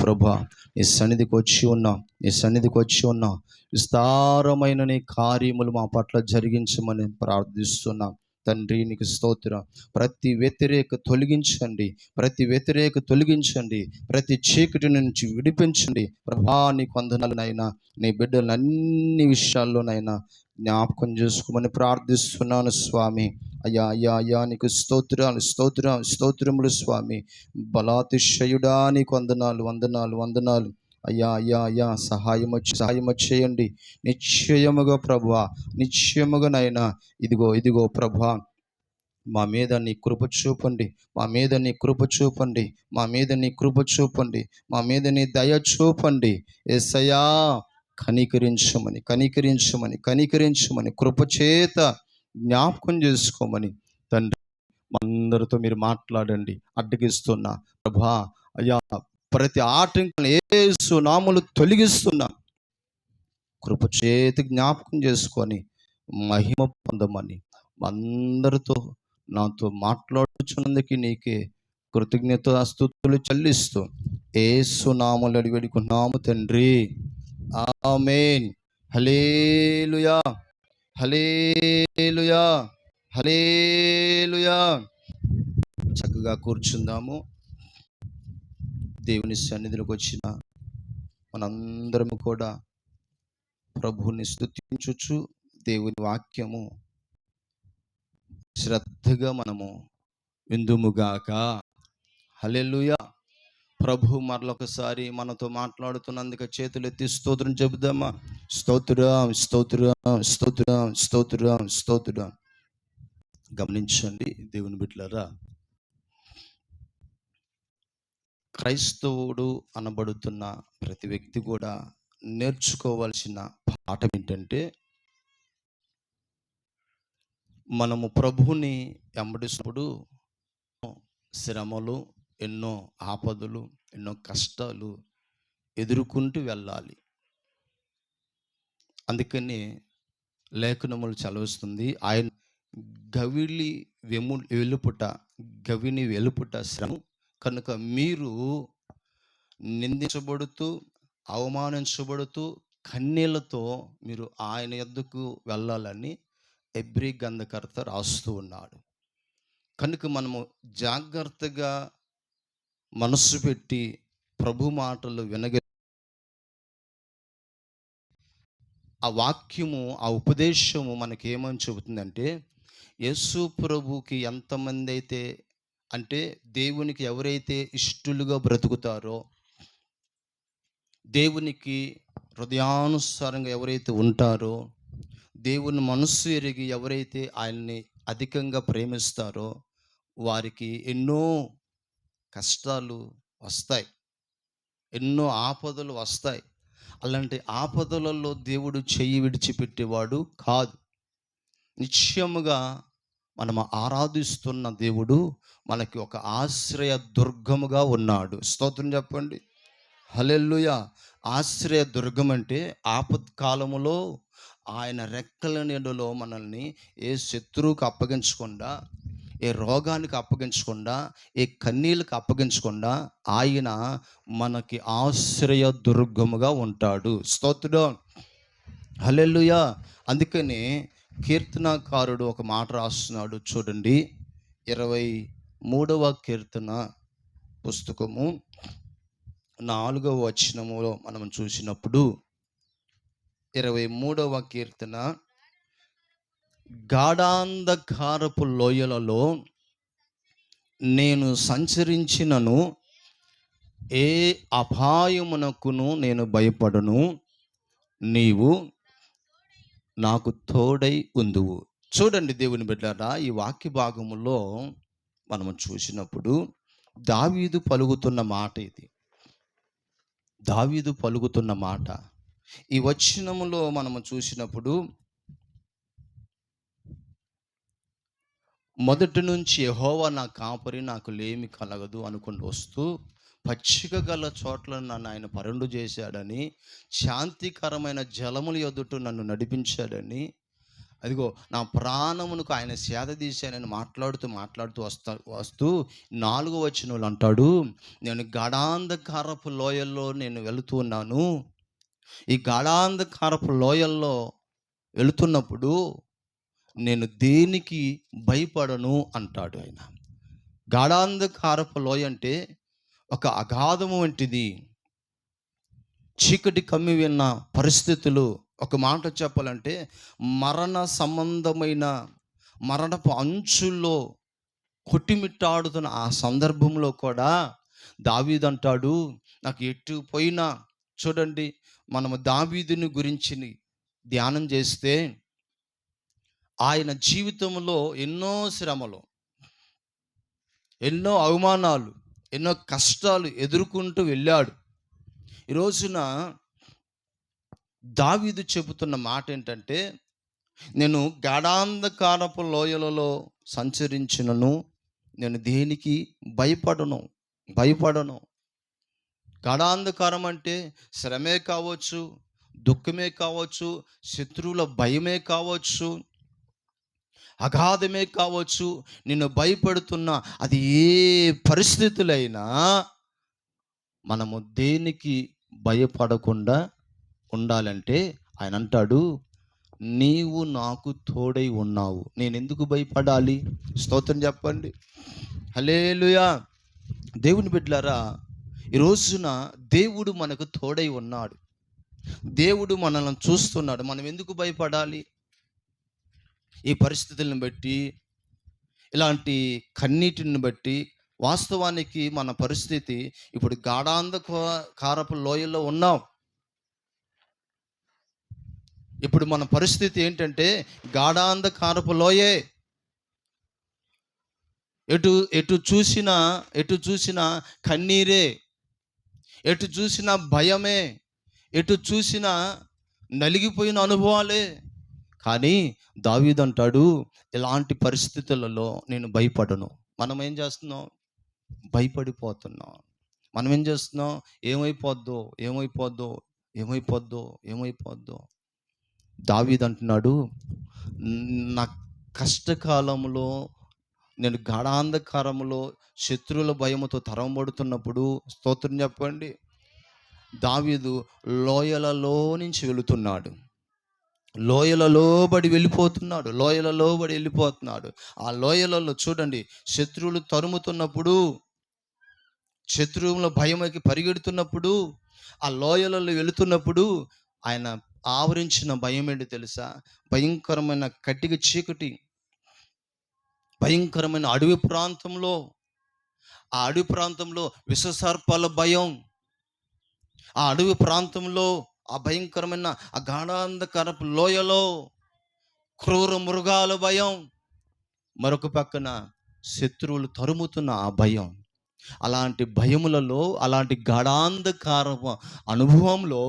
ప్రభా, నీ సన్నిధికి వచ్చి ఉన్నాం. విస్తారమైన నీ కార్యములు మా పట్ల జరిగించమని ప్రార్థిస్తున్నాం తండ్రి. నీకు స్తోత్రం. ప్రతి వ్యతిరేక తొలగించండి, ప్రతి చీకటి నుంచి విడిపించండి ప్రభా. నీకు వందనాలనైనా, నీ బిడ్డలను అన్ని విషయాల్లోనైనా జ్ఞాపకం చేసుకోమని ప్రార్థిస్తున్నాను స్వామి. అయ్యా నీకు స్తోత్రములు స్వామి. బలాతిశయుడా నీకు వందనాలు. అయ్యా సహాయం చేయండి నిశ్చయముగా ప్రభువా, నిశ్చయముగానైనా. ఇదిగో ప్రభువా, మా మీద నీ కృప చూపండి, మా మీద నీ దయ చూపండి యేసయ్యా. కనికరించమని కృపచేత జ్ఞాపకం చేసుకోమని తండ్రి అందరితో మీరు మాట్లాడండి. అడ్డగిస్తున్నా ప్రభా అయ్యా, ప్రతి ఆటంకాలను యేసు నామములో తొలగిస్తున్నా. కృపచేత జ్ఞాపకం చేసుకొని మహిమ పొందమని అందరితో నాతో మాట్లాడుచున్నందుకు నీకే కృతజ్ఞతాస్తుతులు చెల్లిస్తూ యేసు నామములో అడిగి వేడుకుంటున్నాము తండ్రి. ఆమేన్. హల్లెలూయా. చక్కగా కూర్చుందాము. దేవుని సన్నిధిలోకి వచ్చిన మనందరము కూడా ప్రభువుని స్తుతించుచు దేవుని వాక్యము శ్రద్ధగా మనము విందుముగాక. హల్లెలూయా. ప్రభు మరొకసారి మనతో మాట్లాడుతున్నందుకు చేతులెత్తి స్తోత్రం చెబుదామా? స్తోత్రం. గమనించండి దేవుని బిడ్డలారా, క్రైస్తవుడు అనబడుతున్న ప్రతి వ్యక్తి కూడా నేర్చుకోవాల్సిన పాఠం ఏంటంటే, మనము ప్రభువుని వెంబడిస్తున్నప్పుడు శ్రమలు, ఎన్నో ఆపదలు, ఎన్నో కష్టాలు ఎదుర్కొంటూ వెళ్ళాలి. అందుకని లేఖనములు చదివిస్తుంది, ఆయన గవిని వెలుపుట శ్రమ కనుక మీరు నిందించబడుతూ అవమానించబడుతూ కన్నీళ్లతో మీరు ఆయన యొద్దకు వెళ్ళాలని హెబ్రీ గ్రంథకర్త రాస్తూ ఉన్నాడు. కనుక మనము జాగ్రత్తగా మనస్సు పెట్టి ప్రభు మాటలు ఆ వాక్యము, ఆ ఉపదేశము మనకేమని చెబుతుందంటే, యేసు ప్రభుకి ఎంతమంది అయితే అంటే దేవునికి ఎవరైతే ఇష్టలుగా బ్రతుకుతారో, దేవునికి హృదయానుసారంగా ఎవరైతే ఉంటారో, దేవుని మనస్సు ఎరిగి ఎవరైతే ఆయన్ని అధికంగా ప్రేమిస్తారో వారికి ఎన్నో కష్టాలు వస్తాయి, ఎన్నో ఆపదలు వస్తాయి. అలాంటి ఆపదలలో దేవుడు చెయ్యి విడిచిపెట్టేవాడు కాదు. నిశ్చయముగా మనం ఆరాధిస్తున్న దేవుడు మనకి ఒక ఆశ్రయ దుర్గముగా ఉన్నాడు. స్తోత్రం చెప్పండి. హల్లెలూయా. ఆశ్రయ దుర్గం అంటే ఆపత్కాలములో ఆయన రెక్కల నీడలో మనల్ని ఏ శత్రువుకు అప్పగించకుండా, ఏ రోగానికి అప్పగించకుండా, ఏ కన్నీళ్ళకి అప్పగించకుండా ఆయన మనకి ఆశ్రయ దుర్గముగా ఉంటాడు. స్తోత్రం. హల్లెలూయా. అందుకని కీర్తనకారుడు ఒక మాట రాస్తున్నాడు చూడండి. 23వ కీర్తన పుస్తకము 4వ వచనములో మనం చూసినప్పుడు, 23వ కీర్తన, గాఢాంధకారపు లోయలలో నేను సంచరించినను ఏ అపాయమునకును నేను భయపడను, నీవు నాకు తోడై ఉందువు. చూడండి దేవుని బిడ్డలారా, ఈ వాక్య భాగములో మనము చూసినప్పుడు దావీదు పలుకుతున్న మాట ఇది. దావీదు పలుకుతున్న మాట ఈ వచనములో మనము చూసినప్పుడు, మొదటి నుంచి యెహోవా నా కాపరి, నాకు లేమి కలగదు అనుకుంటూ వస్తూ, పచ్చిక గల చోట్ల నన్ను ఆయన పరుండు చేశాడని, శాంతికరమైన జలముల యొద్దట నన్ను నడిపించాడని, అదిగో నా ప్రాణమునకు ఆయన సేద తీశానని మాట్లాడుతూ మాట్లాడుతూ వస్తూ 4వ వచనంలో అంటాడు, నేను గాఢాంధకారపు లోయల్లో నేను వెళుతూ ఉన్నాను. ఈ గాఢాంధకారపు లోయల్లో వెళుతున్నప్పుడు నేను దేనికి భయపడను అంటాడు ఆయన. గాఢాంధకారపు లోయ అంటే ఒక అగాధము వంటిది, చీకటి కమ్మి విన్న పరిస్థితులు. ఒక మాట చెప్పాలంటే మరణ సంబంధమైన మరణపు అంచుల్లో కొట్టిమిట్టాడుతున్న ఆ సందర్భంలో కూడా దావీదు అంటాడు, నాకు ఎటు పోయినా చూడండి, మనము దావీదుని గురించి ధ్యానం చేస్తే ఆయన జీవితంలో ఎన్నో శ్రమలు, ఎన్నో అవమానాలు, ఎన్నో కష్టాలు ఎదుర్కొంటూ వెళ్ళాడు. ఈ రోజున దావీదు చెబుతున్న మాట ఏంటంటే, నేను గాఢాంధకారపు లోయలలో సంచరించినను నేను దేనికి భయపడను. గాఢాంధకారం అంటే శ్రమే కావచ్చు, దుఃఖమే కావచ్చు, శత్రువుల భయమే కావచ్చు, అగాధమే కావచ్చు, నిన్ను భయపడుతున్న అది ఏ పరిస్థితులైనా మనము దేనికి భయపడకుండా ఉండాలంటే ఆయన అంటాడు, నీవు నాకు తోడై ఉన్నావు, నేను ఎందుకు భయపడాలి? స్తోత్రం చెప్పండి. హల్లెలూయా. దేవుని బిడ్డలారా, ఈ రోజున దేవుడు మనకు తోడై ఉన్నాడు, దేవుడు మనల్ని చూస్తున్నాడు. మనం ఎందుకు భయపడాలి? ఈ పరిస్థితులను బట్టి, ఇలాంటి కన్నీటిని బట్టి వాస్తవానికి మన పరిస్థితి ఇప్పుడు గాఢాంధకారపు లోయలో ఉన్నాం. ఇప్పుడు మన పరిస్థితి ఏంటంటే గాఢాంధకారపు లోయే. ఎటు చూసినా కన్నీరే, ఎటు చూసినా భయమే, ఎటు చూసినా నలిగిపోయిన అనుభవాలే. కానీ దావీదు అంటాడు, ఇలాంటి పరిస్థితులలో నేను భయపడను. మనం ఏం చేస్తున్నాం? భయపడిపోతున్నాం. మనం ఏం చేస్తున్నాం? ఏమైపోద్దో. దావీదు అంటున్నాడు, నా కష్టకాలంలో నేను గాఢాంధకారంలో శత్రువుల భయముతో తరమబడుతున్నప్పుడు, స్తోత్రం చెప్పండి, దావీదు లోయలలో నుంచి వెళుతున్నాడు, లోయలలో బడి వెళ్ళిపోతున్నాడు. ఆ లోయలలో చూడండి, శత్రువులు తరుముతున్నప్పుడు, శత్రువుల భయమకి పరిగెడుతున్నప్పుడు, ఆ లోయలలో వెళుతున్నప్పుడు ఆయన ఆవరించిన భయం ఏంటి తెలుసా? భయంకరమైన కట్టిక చీకటి, భయంకరమైన అడవి ప్రాంతంలో, ఆ అడవి ప్రాంతంలో విషసర్పాల భయం, ఆ అడవి ప్రాంతంలో, ఆ భయంకరమైన ఆ గాఢాంధకారపు లోయలో క్రూర మృగాల భయం, మరొక పక్కన శత్రువులు తరుముతున్న ఆ భయం. అలాంటి భయములలో, అలాంటి గాఢాంధకారపు అనుభవంలో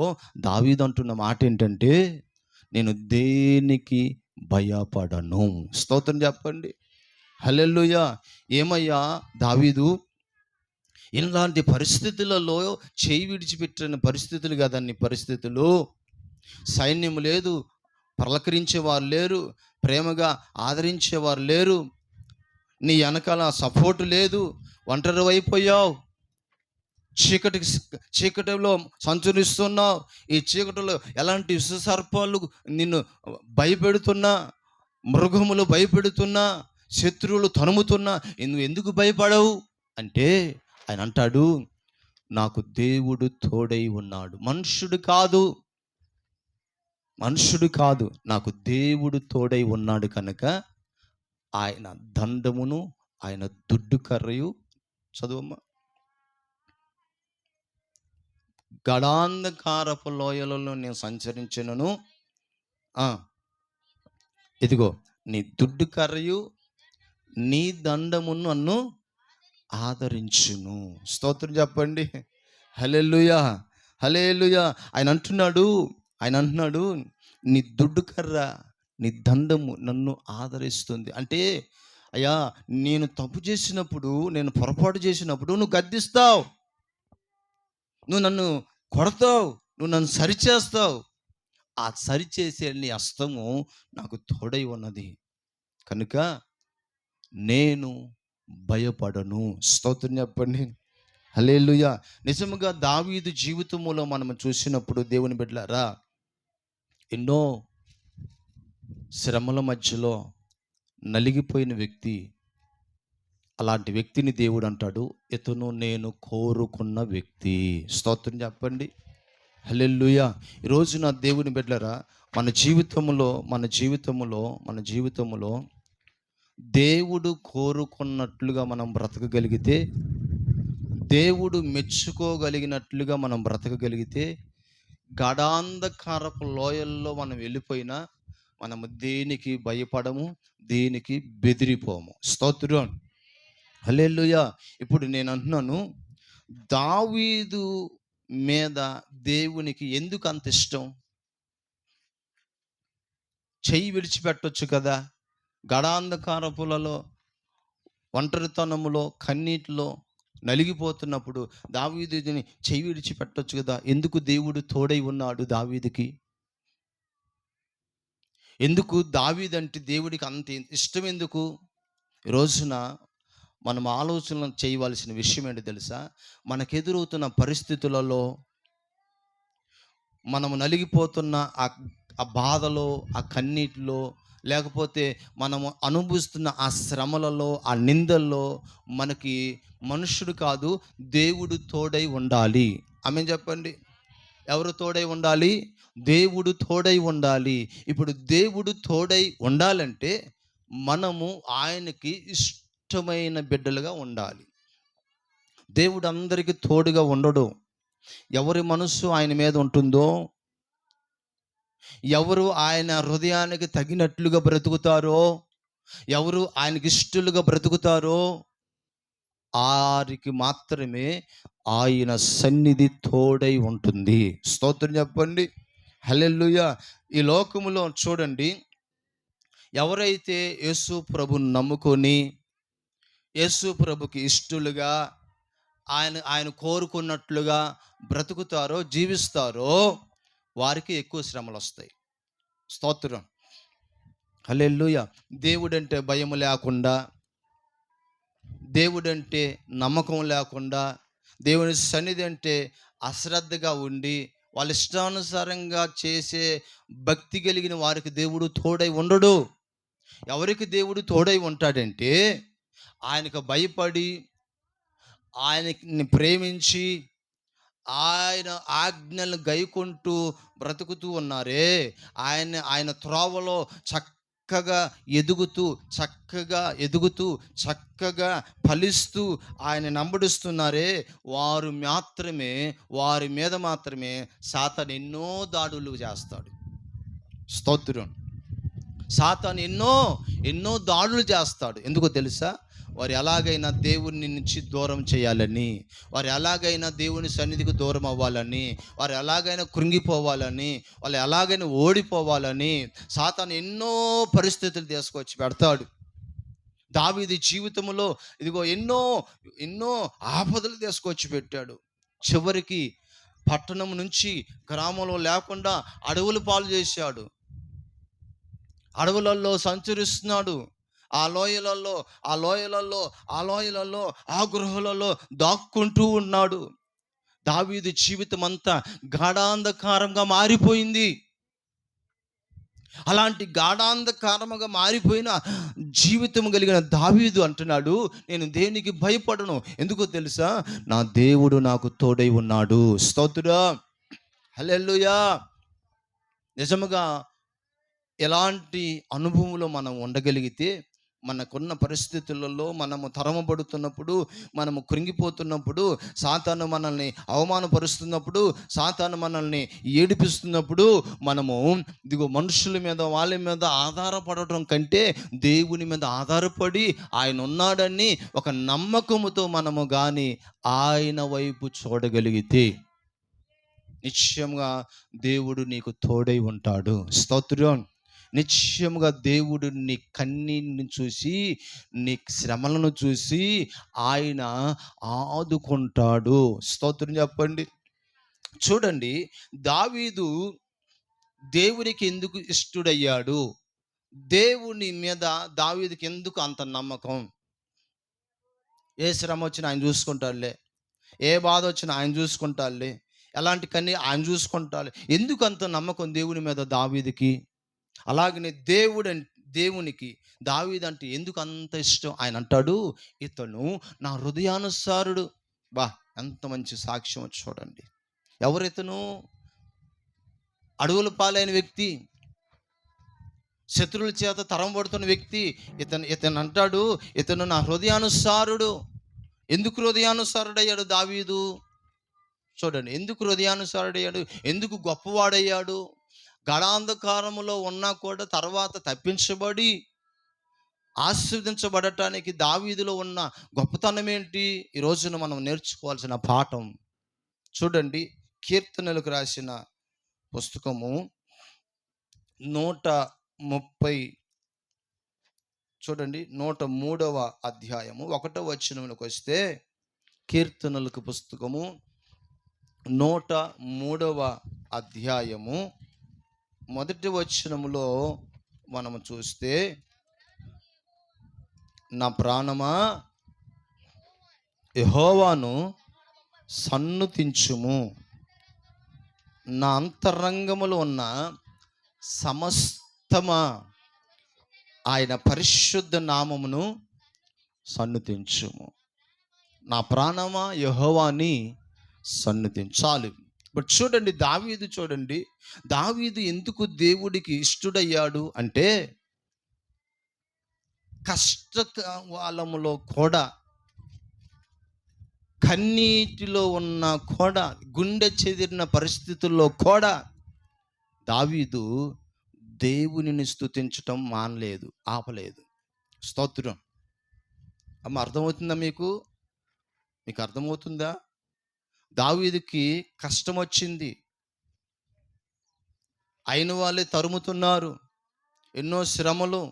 దావీదు అంటున్న మాట ఏంటంటే, నేను దేనికి భయపడను. స్తోత్రం చెప్పండి. హల్లెలూయా. ఏమయ్యా దావీదు, ఇలాంటి పరిస్థితులలో చేయి విడిచిపెట్టిన పరిస్థితులు కదండి పరిస్థితులు. సైన్యం లేదు, పలకరించేవారు లేరు, ప్రేమగా ఆదరించేవారు లేరు, నీ వెనకాల సపోర్టు లేదు, ఒంటరి అయిపోయావు, చీకటిలో సంచరిస్తున్నావు. ఈ చీకటిలో ఎలాంటి విషసర్పాలు నిన్ను భయపెడుతున్నా, మృగములు భయపెడుతున్నా, శత్రువులు తరుముతున్నా నువ్వు ఎందుకు భయపడవు అంటే ఆయన అంటాడు, నాకు దేవుడు తోడై ఉన్నాడు. మనుషుడు కాదు, నాకు దేవుడు తోడై ఉన్నాడు కనుక ఆయన దండమును, ఆయన దుడ్డు కర్రయు, చదువమ్మా, గడాంధకారపు లోయలలో నేను సంచరించినను, ఇదిగో నీ దుడ్డు కర్రయు నీ దండమును నన్ను ఆదరించును. స్తోత్రం చెప్పండి. హల్లెలూయా. ఆయన అంటున్నాడు, నీ దుడ్డు కర్ర, నీ దండము నన్ను ఆదరిస్తుంది. అంటే అయ్యా, నేను తప్పు చేసినప్పుడు, నేను పొరపాటు చేసినప్పుడు నువ్వు గద్దిస్తావు, నువ్వు నన్ను కొడతావు, నువ్వు నన్ను సరిచేస్తావు. ఆ సరిచేసే నీ హస్తము నాకు తోడై ఉన్నది కనుక నేను భయపడను. స్తోత్రం చెప్పండి. హల్లెలూయా. నిజముగా దావీదు జీవితములో మనం చూసినప్పుడు దేవుని బిడ్డలారా, ఎన్నో శ్రమల మధ్యలో నలిగిపోయిన వ్యక్తి, అలాంటి వ్యక్తిని దేవుడు అంటాడు, ఇతను నేను కోరుకున్న వ్యక్తి. స్తోత్రం చెప్పండి. హల్లెలూయా. ఈరోజు నా దేవుని బిడ్డలారా, మన జీవితంలో దేవుడు కోరుకున్నట్లుగా మనం బ్రతకగలిగితే, దేవుడు మెచ్చుకోగలిగినట్లుగా మనం బ్రతకగలిగితే, గాఢాంధకారపు లోయల్లో మనం వెళ్ళిపోయినా మనము దేనికి భయపడము, దేనికి బెదిరిపోము. స్తోత్రం. హల్లెలూయా. ఇప్పుడు నేను అంటున్నాను, దావీదు మీద దేవునికి ఎందుకు అంత ఇష్టం? చెయ్యి విడిచిపెట్టొచ్చు కదా. గడాంధకారపులలో, ఒంటరితనములో, కన్నీటిలో నలిగిపోతున్నప్పుడు దావీదుని చెయ్యి విడిచిపెట్టొచ్చు కదా. ఎందుకు దేవుడు తోడై ఉన్నాడు దావీదుకి? ఎందుకు దావీదంటే దేవుడికి అంత ఇష్టం? ఎందుకు? ఈ రోజున మనం ఆలోచన చేయవలసిన విషయం ఏంటి తెలుసా? మనకెదురవుతున్న పరిస్థితులలో, మనము నలిగిపోతున్న ఆ బాధలో, ఆ కన్నీటిలో, లేకపోతే మనము అనుభవిస్తున్న ఆ శ్రమలలో, ఆ నిందల్లో మనకి మనుషుడు కాదు, దేవుడు తోడై ఉండాలి. ఆమేన్ చెప్పండి. ఎవరు తోడై ఉండాలి? దేవుడు తోడై ఉండాలి. ఇప్పుడు దేవుడు తోడై ఉండాలంటే మనము ఆయనకి ఇష్టమైన బిడ్డలుగా ఉండాలి. దేవుడు అందరికీ తోడుగా ఉండడు. ఎవరి మనస్సు ఆయన మీద ఉంటుందో, ఎవరు ఆయన హృదయానికి తగినట్లుగా బ్రతుకుతారో, ఎవరు ఆయనకి ఇష్టలుగా బ్రతుకుతారో వారికి మాత్రమే ఆయన సన్నిధి తోడై ఉంటుంది. స్తోత్రం చెప్పండి. హల్లెలూయా. ఈ లోకములో చూడండి, ఎవరైతే యేసు ప్రభుని నమ్ముకొని యేసు ప్రభుకి ఇష్టలుగా ఆయన కోరుకున్నట్లుగా బ్రతుకుతారో, జీవిస్తారో వారికి ఎక్కువ శ్రమలు వస్తాయి. స్తోత్రం. హల్లెలూయా. దేవుడంటే భయం లేకుండా, దేవుడంటే నమ్మకం లేకుండా, దేవుని సన్నిధి అంటే అశ్రద్ధగా ఉండి వాళ్ళ ఇష్టానుసారంగా చేసే భక్తి కలిగిన వారికి దేవుడు తోడై ఉండడు. ఎవరికి దేవుడు తోడై ఉంటాడంటే, ఆయనకు భయపడి, ఆయనని ప్రేమించి, ఆయన ఆజ్ఞలు గైకుంటూ బ్రతుకుతూ ఉన్నారే, ఆయన త్రోవలో చక్కగా ఎదుగుతూ చక్కగా ఫలిస్తూ ఆయన నంబడిస్తున్నారే, వారి మీద మాత్రమే సాతాను ఎన్నో దాడులు చేస్తాడు. స్తోత్రం. సాతాను ఎన్నో దాడులు చేస్తాడు. ఎందుకో తెలుసా? వారు ఎలాగైనా దేవుని నుంచి దూరం చేయాలని, వారు ఎలాగైనా దేవుని సన్నిధికి దూరం అవ్వాలని, వారు ఎలాగైనా కృంగిపోవాలని, వాళ్ళు ఎలాగైనా ఓడిపోవాలని సాతాను ఎన్నో పరిస్థితులు తీసుకొచ్చి పెడతాడు. దావీదు జీవితంలో ఇదిగో ఎన్నో ఆపదలు తీసుకొచ్చి పెట్టాడు. చివరికి పట్టణం నుంచి గ్రామంలో లేకుండా అడవుల పాలు చేశాడు. అడవులలో సంచరిస్తున్నాడు. ఆ లోయలలో ఆ గృహలలో దాక్కుంటూ ఉన్నాడు. దావీదు జీవితం అంతా గాఢాంధకారంగా మారిపోయింది. అలాంటి గాఢాంధకారముగా మారిపోయిన జీవితం కలిగిన దావీదు అంటున్నాడు, నేను దేనికి భయపడను. ఎందుకో తెలుసా? నా దేవుడు నాకు తోడై ఉన్నాడు. స్తోత్రం. హల్లెలూయా. నిజముగా ఎలాంటి అనుభవంలో మనం ఉండగలిగితే, మనకున్న పరిస్థితులలో మనము తరమబడుతున్నప్పుడు, మనము కృంగిపోతున్నప్పుడు, సాతాను మనల్ని అవమానపరుస్తున్నప్పుడు, సాతాను మనల్ని ఏడిపిస్తున్నప్పుడు, మనము ఇదిగో మనుషుల మీద, వాళ్ళ మీద ఆధారపడటం కంటే దేవుని మీద ఆధారపడి ఆయన ఉన్నాడని ఒక నమ్మకముతో మనము కానీ ఆయన వైపు చూడగలిగితే నిశ్చయంగా దేవుడు నీకు తోడై ఉంటాడు. స్తోత్రం. నిశ్చయముగా దేవుడు నీ కన్నీటిని చూసి, నీ శ్రమలను చూసి ఆయన ఆదుకుంటాడు. స్తోత్రం చెప్పండి. చూడండి, దావీదు దేవునికి ఎందుకు ఇష్టుడయ్యాడు? దేవుని మీద దావీదుకి ఎందుకు అంత నమ్మకం? ఏ శ్రమ వచ్చినా ఆయన చూసుకుంటాడులే, ఏ బాధ వచ్చినా ఆయన చూసుకుంటాడులే, ఎలాంటి కన్నీ ఆయన చూసుకుంటాడు. ఎందుకు అంత నమ్మకం దేవుని మీద దావీదుకి? అలాగనే దేవునికి దావీదు అంటే ఎందుకు అంత ఇష్టం? ఆయన అంటాడు, ఇతను నా హృదయానుసారుడు. బా, ఎంత మంచి సాక్ష్యం చూడండి. ఎవరితను? అడవుల పాలైన వ్యక్తి, శత్రువుల చేత తరం పడుతున్న వ్యక్తి. ఇతను అంటాడు, ఇతను నా హృదయానుసారుడు. ఎందుకు హృదయానుసారుడయ్యాడు దావీదు? చూడండి, ఎందుకు హృదయానుసారుడయ్యాడు, ఎందుకు గొప్పవాడయ్యాడు? గడాంధకారములో ఉన్నా కూడా తర్వాత తప్పించబడి ఆశీర్వదించబడటానికి దావీదులో ఉన్న గొప్పతనం ఏంటి? ఈ రోజున మనం నేర్చుకోవాల్సిన పాఠం చూడండి. కీర్తనలకు రాసిన పుస్తకము 130, చూడండి, 103వ అధ్యాయము 1వ వచనంలోకి వస్తే, కీర్తనలకు పుస్తకము 103వ అధ్యాయము 1వ వచనములో మనము చూస్తే, నా ప్రాణమా యెహోవాను సన్నుతించుము, నా అంతరంగములో ఉన్న సమస్తమా ఆయన పరిశుద్ధ నామమును సన్నుతించుము. నా ప్రాణమా యెహోవాని సన్నుతించాలి. ఇప్పుడు చూడండి, దావీదు ఎందుకు దేవుడికి ఇష్టుడయ్యాడు అంటే, కష్టకాలములో కూడా, కన్నీటిలో ఉన్న కూడా, గుండె చెదిరిన పరిస్థితుల్లో కూడా దావీదు దేవునిని స్తుతించటం మానలేదు, ఆపలేదు. స్తోత్రం. అమ్మ, అర్థమవుతుందా మీకు అర్థమవుతుందా? దావీదుకి కష్టం వచ్చింది, అయిన వాళ్ళే తరుముతున్నారు, ఎన్నో శ్రమలు,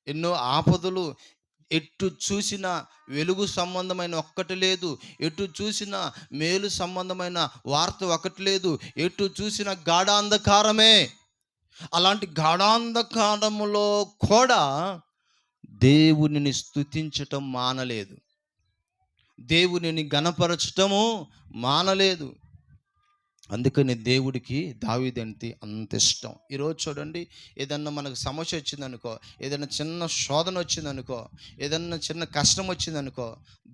ఎన్నో ఆపదలు, ఎటు చూసిన వెలుగు సంబంధమైన ఒక్కటి లేదు, ఎటు చూసిన మేలు సంబంధమైన వార్త ఒకటి లేదు, ఎటు చూసిన గాఢాంధకారమే. అలాంటి గాఢాంధకారములో కూడా దేవునిని స్తుతించటం మానలేదు, దేవునిని గణపరచటము మానలేదు. అందుకని దేవుడికి దావీదంటే అంత ఇష్టం. ఈరోజు చూడండి, ఏదన్నా మనకు సమస్య వచ్చిందనుకో, ఏదైనా చిన్న శోధన వచ్చిందనుకో, ఏదన్నా చిన్న కష్టం వచ్చిందనుకో,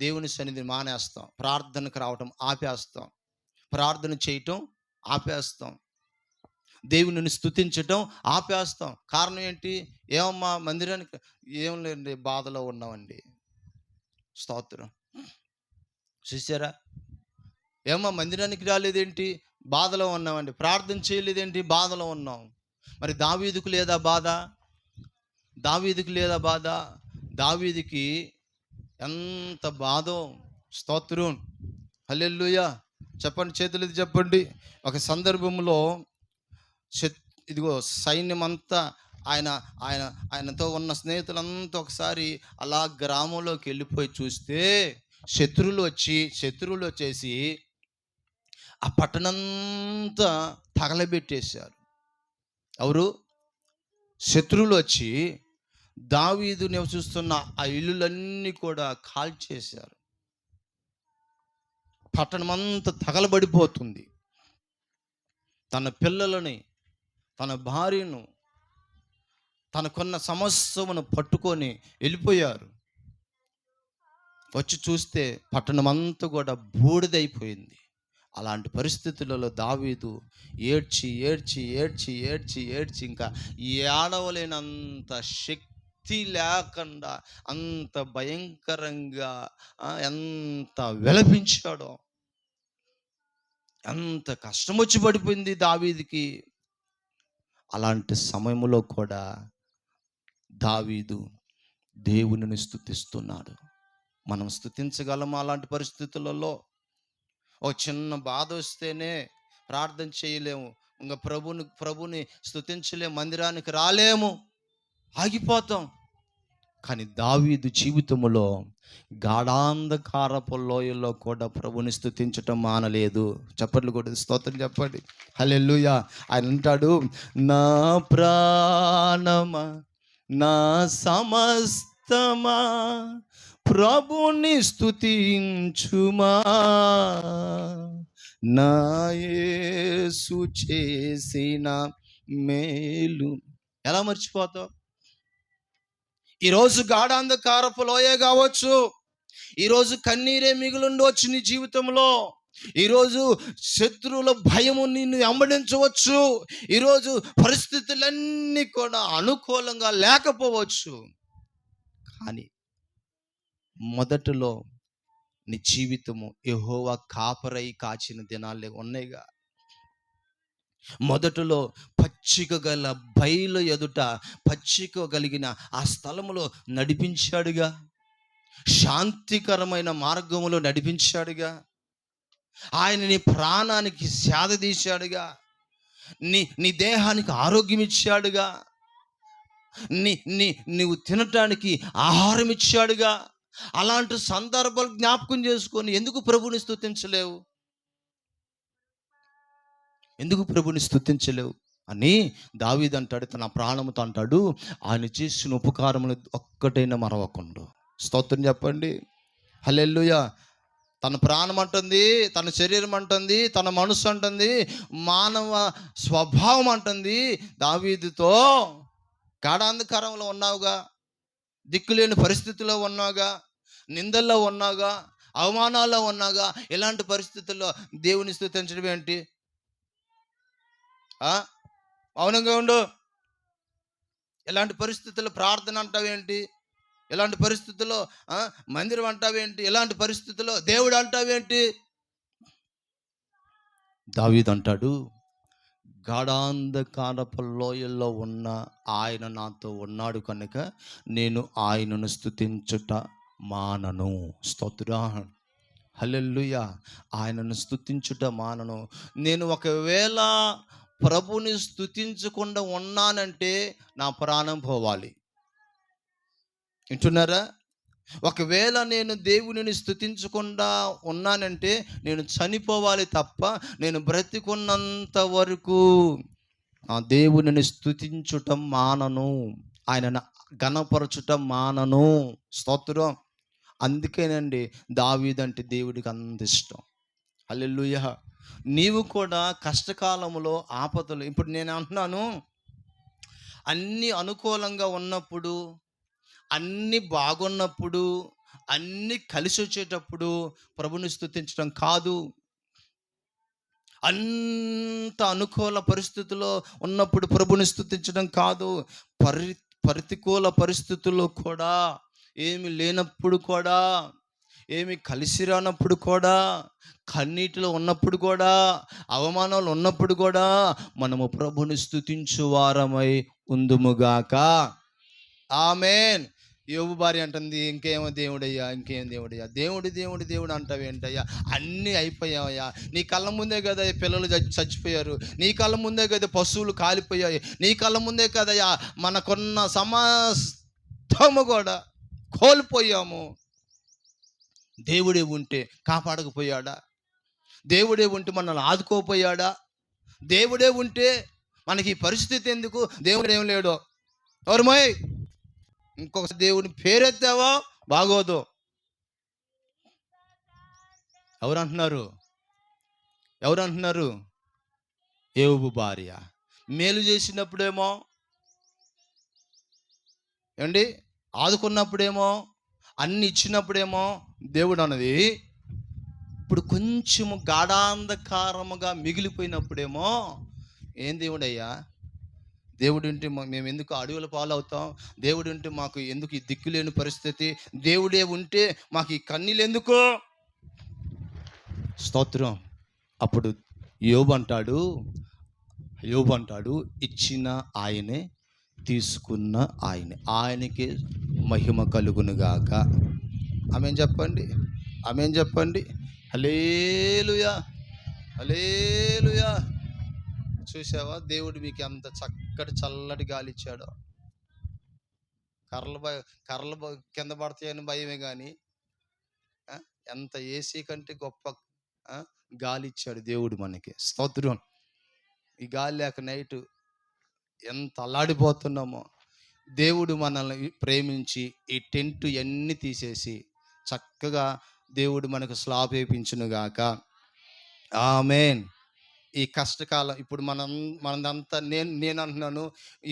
దేవుని సన్నిధిని మానేస్తాం, ప్రార్థనకు రావటం ఆపేస్తాం, ప్రార్థన చేయటం ఆపేస్తాం, దేవునిని స్తుతించటం ఆపేస్తాం. కారణం ఏంటి? ఏమమ్మా మందిరానికి? ఏం లేదండి, బాధలో ఉన్నామండి. స్తోత్రం. చూసారా? ఏమమ్మా మందిరానికి రాలేదేంటి? బాధలో ఉన్నామండి. ప్రార్థన చేయలేదేంటి? బాధలో ఉన్నాం. మరి దావీదుకు లేదా బాధ? దావీదుకి ఎంత బాధో. స్తోత్రం, హల్లెలూయా. చెప్పండి, చేతులెత్తి చెప్పండి. ఒక సందర్భంలో ఇదిగో సైన్యమంతా, ఆయనతో ఉన్న స్నేహితులంతా ఒకసారి అలా గ్రామంలోకి వెళ్ళిపోయి చూస్తే, శత్రువులు వచ్చేసి ఆ పట్టణంతా తగలబెట్టేశారు. ఎవరు? శత్రువులు వచ్చి దావీదు నివసిస్తున్న ఆ ఇల్లులన్నీ కూడా కాల్చేశారు. పట్టణమంతా తగలబడిపోతుంది. తన పిల్లలని, తన భార్యను, తనకున్న సమస్యను పట్టుకొని వెళ్ళిపోయారు. వచ్చి చూస్తే పట్టణమంతా కూడా బూడిదైపోయింది. అలాంటి పరిస్థితులలో దావీదు ఏడ్చి ఇంకా ఏడవలేనంత శక్తి లేకుండా, అంత భయంకరంగా ఎంత విలపించాడో, ఎంత కష్టం వచ్చి పడిపోయింది దావీదుకి. అలాంటి సమయంలో కూడా దావీదు దేవునిని స్తుతిస్తున్నాడు. మనం స్తుతించగలమా అలాంటి పరిస్థితులలో? ఒక చిన్న బాధ వస్తేనే ప్రార్థన చేయలేము, ఇంకా ప్రభుని స్తుతించలేము, మందిరానికి రాలేము, ఆగిపోతాం. కానీ దావీదు జీవితంలో గాఢాంధకారపు లోయల్లో కూడా ప్రభుని స్తుతించటం మానలేదు. చప్పట్లు కూడా స్తోత్రం చెప్పండి. హల్లెలూయా. ఆయన అంటాడు, నా ప్రాణమా నా సమస్తమా ప్రభుని స్తుతించుమా, నా యేసు చేసిన మేలు. ఎలా మర్చిపోతావు? ఈరోజు గాఢాంధకారపు లోయే కావచ్చు, ఈరోజు కన్నీరే మిగులుండవచ్చు నీ జీవితంలో, ఈరోజు శత్రువుల భయము నిన్ను వెంబడించవచ్చు, ఈరోజు పరిస్థితులన్నీ కూడా అనుకూలంగా లేకపోవచ్చు. కానీ మొదటిలో నీ జీవితము యెహోవా కాపరై కాచిన దినాలే ఉన్నాయిగా. మొదటిలో పచ్చిక గల బయలు ఎదుట పచ్చిక కలిగిన ఆ స్థలములో నడిపించాడుగా, శాంతికరమైన మార్గములో నడిపించాడుగా, ఆయన నీ ప్రాణానికి సేద తీశాడుగా, నీ దేహానికి ఆరోగ్యం ఇచ్చాడుగా, నీవు తినటానికి ఆహారం ఇచ్చాడుగా. అలాంటి సందర్భాలు జ్ఞాపకం చేసుకొని ఎందుకు ప్రభుని స్తుతించలేవు? ఎందుకు ప్రభుని స్తుతించలేవు అని దావీదు అంటాడు, తన ప్రాణముతో అంటాడు, ఆయన చేసిన ఉపకారములు ఒక్కటైనా మరవకుండా. స్తోత్రం చెప్పండి. హల్లెలూయా. తన ప్రాణం అంటుంది, తన శరీరం అంటుంది, తన మనసు అంటుంది, మానవ స్వభావం అంటుంది దావీదుతో, గాఢాంధకారంలో ఉన్నావుగా, దిక్కులేని పరిస్థితుల్లో ఉన్నావుగా, నిందల్లో ఉన్నావుగా, అవమానాల్లో ఉన్నావుగా, ఇలాంటి పరిస్థితుల్లో దేవుని స్తుతించడం ఏంటి? మౌనంగా ఉండు. ఎలాంటి పరిస్థితుల్లో ప్రార్థన అంటావేంటి? ఎలాంటి పరిస్థితుల్లో మందిరం అంటావేంటి? ఎలాంటి పరిస్థితుల్లో దేవుడు అంటావేంటి? దావీదు అంటాడు, గాఢాంధకారపు లోయల్లో ఉన్న ఆయన నాతో ఉన్నాడు కనుక నేను ఆయనను స్తుతించుట మానను. స్తోత్రం. హల్లెలూయా. ఆయనను స్తుతించుట మానను. నేను ఒకవేళ ప్రభుని స్తుతించకుండా ఉన్నానంటే నా ప్రాణం పోవాలి. వింటున్నారా? ఒకవేళ నేను దేవునిని స్తుతించకుండా ఉన్నానంటే నేను చనిపోవాలి తప్ప నేను బ్రతికున్నంత వరకు ఆ దేవునిని స్తుతించుటం మానను, ఆయనను ఘనపరచుటం మానను. స్తోత్రం. అందుకేనండి దావీదు అంటే దేవుడికి అంత ఇష్టం. హల్లెలూయా. నీవు కూడా కష్టకాలంలో ఆపదలు, ఇప్పుడు నేను అంటున్నాను, అన్నీ అనుకూలంగా ఉన్నప్పుడు, అన్నీ బాగున్నప్పుడు, అన్నీ కలిసి వచ్చేటప్పుడు ప్రభుని స్తుతించడం కాదు. అంత అనుకూల పరిస్థితుల్లో ఉన్నప్పుడు ప్రభుని స్తుతించడం కాదు. ప్రతికూల పరిస్థితుల్లో కూడా, ఏమి లేనప్పుడు కూడా, ఏమి కలిసి రానప్పుడు కూడా, కన్నీటిలో ఉన్నప్పుడు కూడా, అవమానాలు ఉన్నప్పుడు కూడా మనము ప్రభుని స్తుతించు వారమై ఉందుముగాక. ఆమేన్. యోబు భార్య అంటుంది, ఇంకేమో దేవుడయ్యా, ఇంకేం దేవుడయ్యా, దేవుడు దేవుడు దేవుడు అంటావేంటయ్యా, అన్నీ అయిపోయావయ్యా, నీ కళ్ళ ముందే కదా పిల్లలు చచ్చిపోయారు, నీ కళ్ళ ముందే కదా పశువులు కాలిపోయాయి, నీ కళ్ళ ముందే కదయ్యా మనకున్న సమస్తము కూడా కోల్పోయాము. దేవుడే ఉంటే కాపాడకపోయాడా? దేవుడే ఉంటే మనల్ని ఆదుకోపోయాడా? దేవుడే ఉంటే మనకి ఈ పరిస్థితి ఎందుకు? దేవుడు ఏం లేడు. ఎవరమోయ్, ఇంకొక దేవుని పేరెత్తావా బాగోదు. ఎవరంటున్నారు? యోబు భార్య మేలు చేసినప్పుడేమో, ఏమండి, ఆదుకున్నప్పుడేమో, అన్ని ఇచ్చినప్పుడేమో దేవుడు అన్నది, ఇప్పుడు కొంచెము గాఢాంధకారముగా మిగిలిపోయినప్పుడేమో, ఏం దేవుడయ్యా, దేవుడు ఉంటే మేము ఎందుకు అడవుల పాలవుతాం, దేవుడు ఉంటే మాకు ఎందుకు ఈ దిక్కులేని పరిస్థితి, దేవుడే ఉంటే మాకు ఈ కన్నీళ్ళు ఎందుకు? స్తోత్రం. అప్పుడు యోబు అంటాడు, ఇచ్చిన ఆయనే, తీసుకున్న ఆయనే, ఆయనకే మహిమ కలుగునుగాక. ఆమేన్ చెప్పండి. ఆమేన్ చెప్పండి. హల్లెలూయా. హల్లెలూయా. చూసావా, దేవుడు మీకు ఎంత చక్కటి చల్లటి గాలి ఇచ్చాడో. కర్రలు కర్రలు కింద పడతాయని భయమే కానీ ఎంత ఏసీ కంటే గొప్ప గాలి ఇచ్చాడు దేవుడు మనకి. స్తోత్రం. ఈ గాలి లేక నైట్ ఎంత అల్లాడిపోతున్నామో. దేవుడు మనల్ని ప్రేమించి ఈ టెంట్ ఇవన్నీ తీసేసి చక్కగా దేవుడు మనకు స్లాబ్ వేయించునుగాక. ఆమేన్. ఈ కష్టకాలం ఇప్పుడు మనదంతా నేను అంటున్నాను,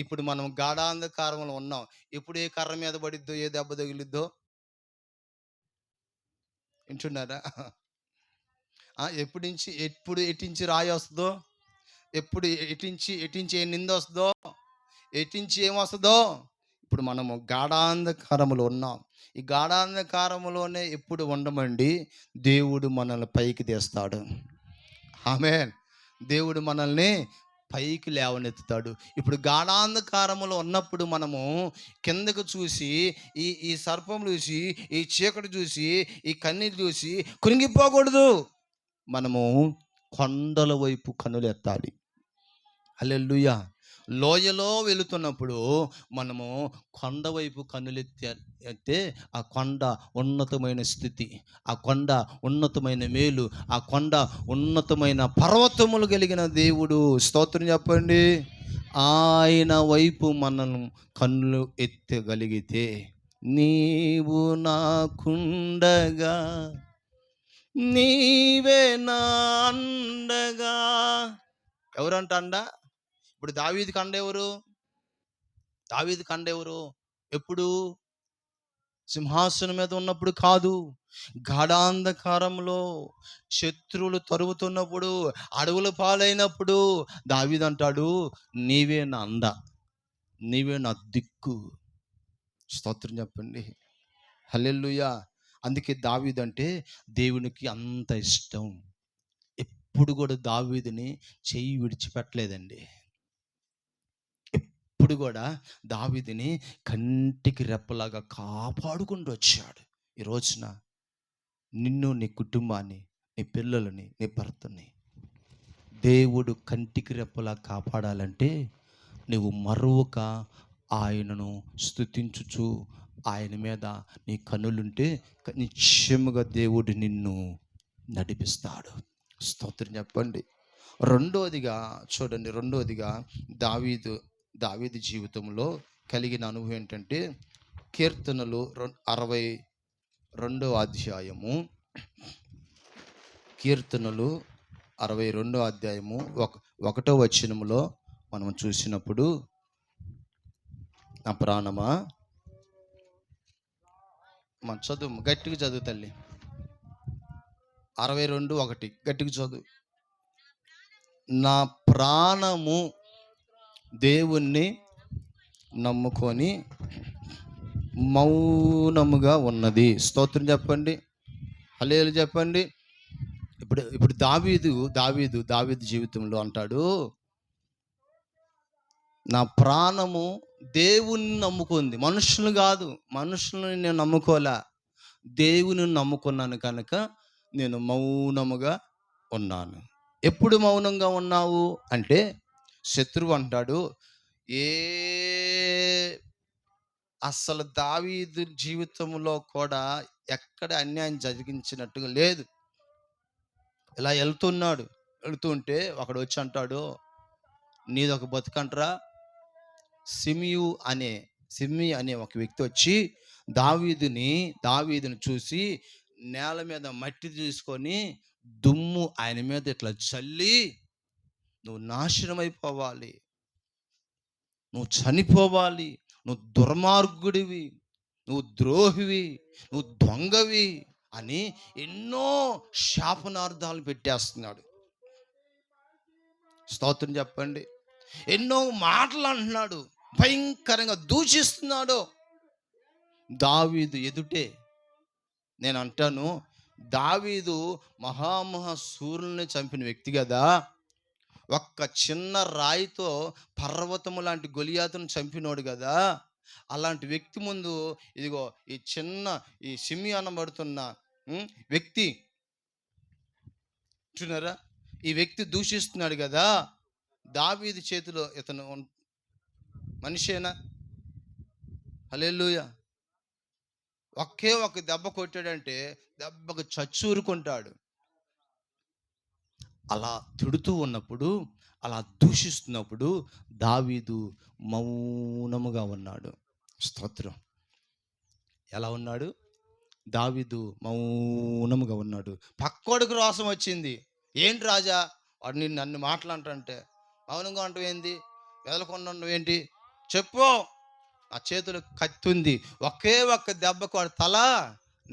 ఇప్పుడు మనం గాఢాంధకారంలో ఉన్నాం. ఎప్పుడు ఏ కర్ర మీద పడిద్దో, ఏ దెబ్బ తగిలిద్దో వింటున్నారా? ఎప్పుడు ఎటించి రాయి వస్తుందో, ఎప్పుడు ఎటించి ఏ నింద వస్తుందో, ఎటించి ఏమొస్తుందో. ఇప్పుడు మనము గాఢాంధకారములో ఉన్నాం. ఈ గాఢాంధకారములోనే ఎప్పుడు ఉండమండి, దేవుడు మనల్ని పైకి తీస్తాడు. ఆమేన్. దేవుడు మనల్ని పైకి లేవనెత్తుతాడు. ఇప్పుడు గాఢాంధకారములో ఉన్నప్పుడు మనము కిందకు చూసి ఈ సర్పం చూసి, ఈ చీకటి చూసి, ఈ కన్నీరు చూసి కృంగిపోకూడదు. మనము కొండల వైపు కన్నులెత్తాలి. హల్లెలూయా. లోయలో వెళుతున్నప్పుడు మనము కొండ వైపు కన్నులెత్తే ఆ కొండ ఉన్నతమైన స్థితి, ఆ కొండ ఉన్నతమైన మేలు, ఆ కొండ ఉన్నతమైన పర్వతములు కలిగిన దేవుడు. స్తోత్రం చెప్పండి. ఆయన వైపు మనం కన్నులు ఎత్తగలిగితే, నీవు నాకుండగా నీవే నా అండగా. ఎవరంట అండ? ఇప్పుడు దావీదు కండ ఎవరు? దావీదు కండ ఎవరు? ఎప్పుడు? సింహాసనం మీద ఉన్నప్పుడు కాదు, గాఢాంధకారంలో శత్రువులు తరుముతున్నప్పుడు, అడవుల పాలైనప్పుడు దావీదు అంటాడు, నీవే నా అండ, నీవే నా దిక్కు. స్తోత్రం చెప్పండి. హల్లెలూయా. అందుకే దావీదు అంటే దేవునికి అంత ఇష్టం. ఎప్పుడు కూడా దావీదుని చెయ్యి విడిచిపెట్టలేదండి. ఎప్పుడు కూడా దావీదుని కంటికి రెప్పలాగా కాపాడుకుంటూ వచ్చాడు. ఈ రోజున నిన్ను, నీ కుటుంబాన్ని, నీ పిల్లలని, నీ భర్తని దేవుడు కంటికి రెప్పలా కాపాడాలంటే నువ్వు మరొక ఆయనను స్తుతించుచు ఆయన మీద నీ కన్నులుంటే నిశ్చయముగా దేవుడు నిన్ను నడిపిస్తాడు. స్తోత్రం చెప్పండి. రెండోదిగా చూడండి, దావీదు జీవితంలో కలిగిన అనుభవం ఏంటంటే, కీర్తనలు 62వ అధ్యాయము, కీర్తనలు 62వ అధ్యాయము 1వ వచనములో మనం చూసినప్పుడు, నా ప్రాణమా, మన చదువు గట్టిగా చదువు తల్లి. 62:1 గట్టిగా చదువు. నా ప్రాణము దేవుణ్ణి నమ్ముకొని మౌనముగా ఉన్నది. స్తోత్రం చెప్పండి. హల్లెలూయా చెప్పండి. ఇప్పుడు దావీదు జీవితంలో అంటాడు, నా ప్రాణము దేవుణ్ణి నమ్ముకుంది, మనుషులు కాదు. మనుషులను నేను నమ్ముకోలే, దేవుని నమ్ముకున్నాను కనుక నేను మౌనముగా ఉన్నాను. ఎప్పుడు మౌనంగా ఉన్నావు అంటే, శత్రువు అంటాడు, అసలు దావీదు జీవితంలో కూడా ఎక్కడ అన్యాయం జరిగించినట్టుగా లేదు. ఇలా వెళ్తుంటే ఒకడు వచ్చి అంటాడు, నీదొక బతుకంటరా. సిమి అనే ఒక వ్యక్తి వచ్చి దావీదుని చూసి నేల మీద మట్టి తీసుకొని దుమ్ము ఆయన మీద ఇట్లా చల్లి, నువ్వు నాశనం అయిపోవాలి, నువ్వు చనిపోవాలి, నువ్వు దుర్మార్గుడివి, నువ్వు ద్రోహివి, నువ్వు దొంగవి అని ఎన్నో శాపనార్థాలు పెట్టేస్తున్నాడు. స్తోత్రం చెప్పండి. ఎన్నో మాటలు అంటున్నాడు, భయంకరంగా దూషిస్తున్నాడు. దావీదు ఎదుటే నేను అంటాను, దావీదు మహాసూరుల్ని చంపిన వ్యక్తి కదా. ఒక్క చిన్న రాయితో పర్వతము లాంటి గొలియాతును చంపినోడు కదా. అలాంటి వ్యక్తి ముందు ఇదిగో ఈ సిమి అనబడుతున్న వ్యక్తి చూన్నారా, ఈ వ్యక్తి దూషిస్తున్నాడు కదా. దావీదు చేతిలో ఇతను మనిషేనా? హల్లెలూయా. ఒకే ఒక దెబ్బ కొట్టాడంటే దెబ్బకు చచ్చూరుకుంటాడు. అలా తిడుతూ ఉన్నప్పుడు, అలా దూషిస్తున్నప్పుడు దావీదు మౌనముగా ఉన్నాడు. స్తోత్రం. ఎలా ఉన్నాడు? దావీదు మౌనముగా ఉన్నాడు. పక్కోడికి రోషం వచ్చింది. ఏంటి రాజా, వాడు నన్ను మాటలంటే మౌనంగా ఉంటావేంది, మెదలకుండా ఉండవేంటి, చెప్పు. ఆ చేతులు కత్తి ఉంది, ఒకే ఒక్క దెబ్బకు వాడు తల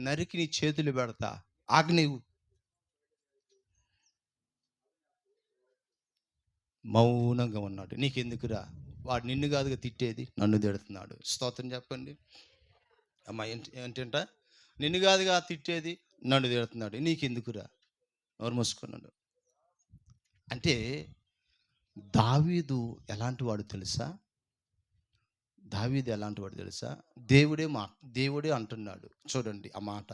నరికి నీ చేతులు పెడతా, ఆగ్ని. మౌనంగా ఉన్నాడు. నీకెందుకురా, వాడు నిన్ను కాదుగా తిట్టేది, నన్ను తిడుతున్నాడు. స్తోత్రం చెప్పండి. అమ్మా ఏంటంట, నిన్ను కాదుగా తిట్టేది, నన్ను తిడుతున్నాడు, నీకెందుకురా, నోరు మూసుకున్నాడు. అంటే దావీదు ఎలాంటి వాడు తెలుసా? దావీదు ఎలాంటి వాడు తెలుసా? దేవుడే అంటున్నాడు. చూడండి ఆ మాట,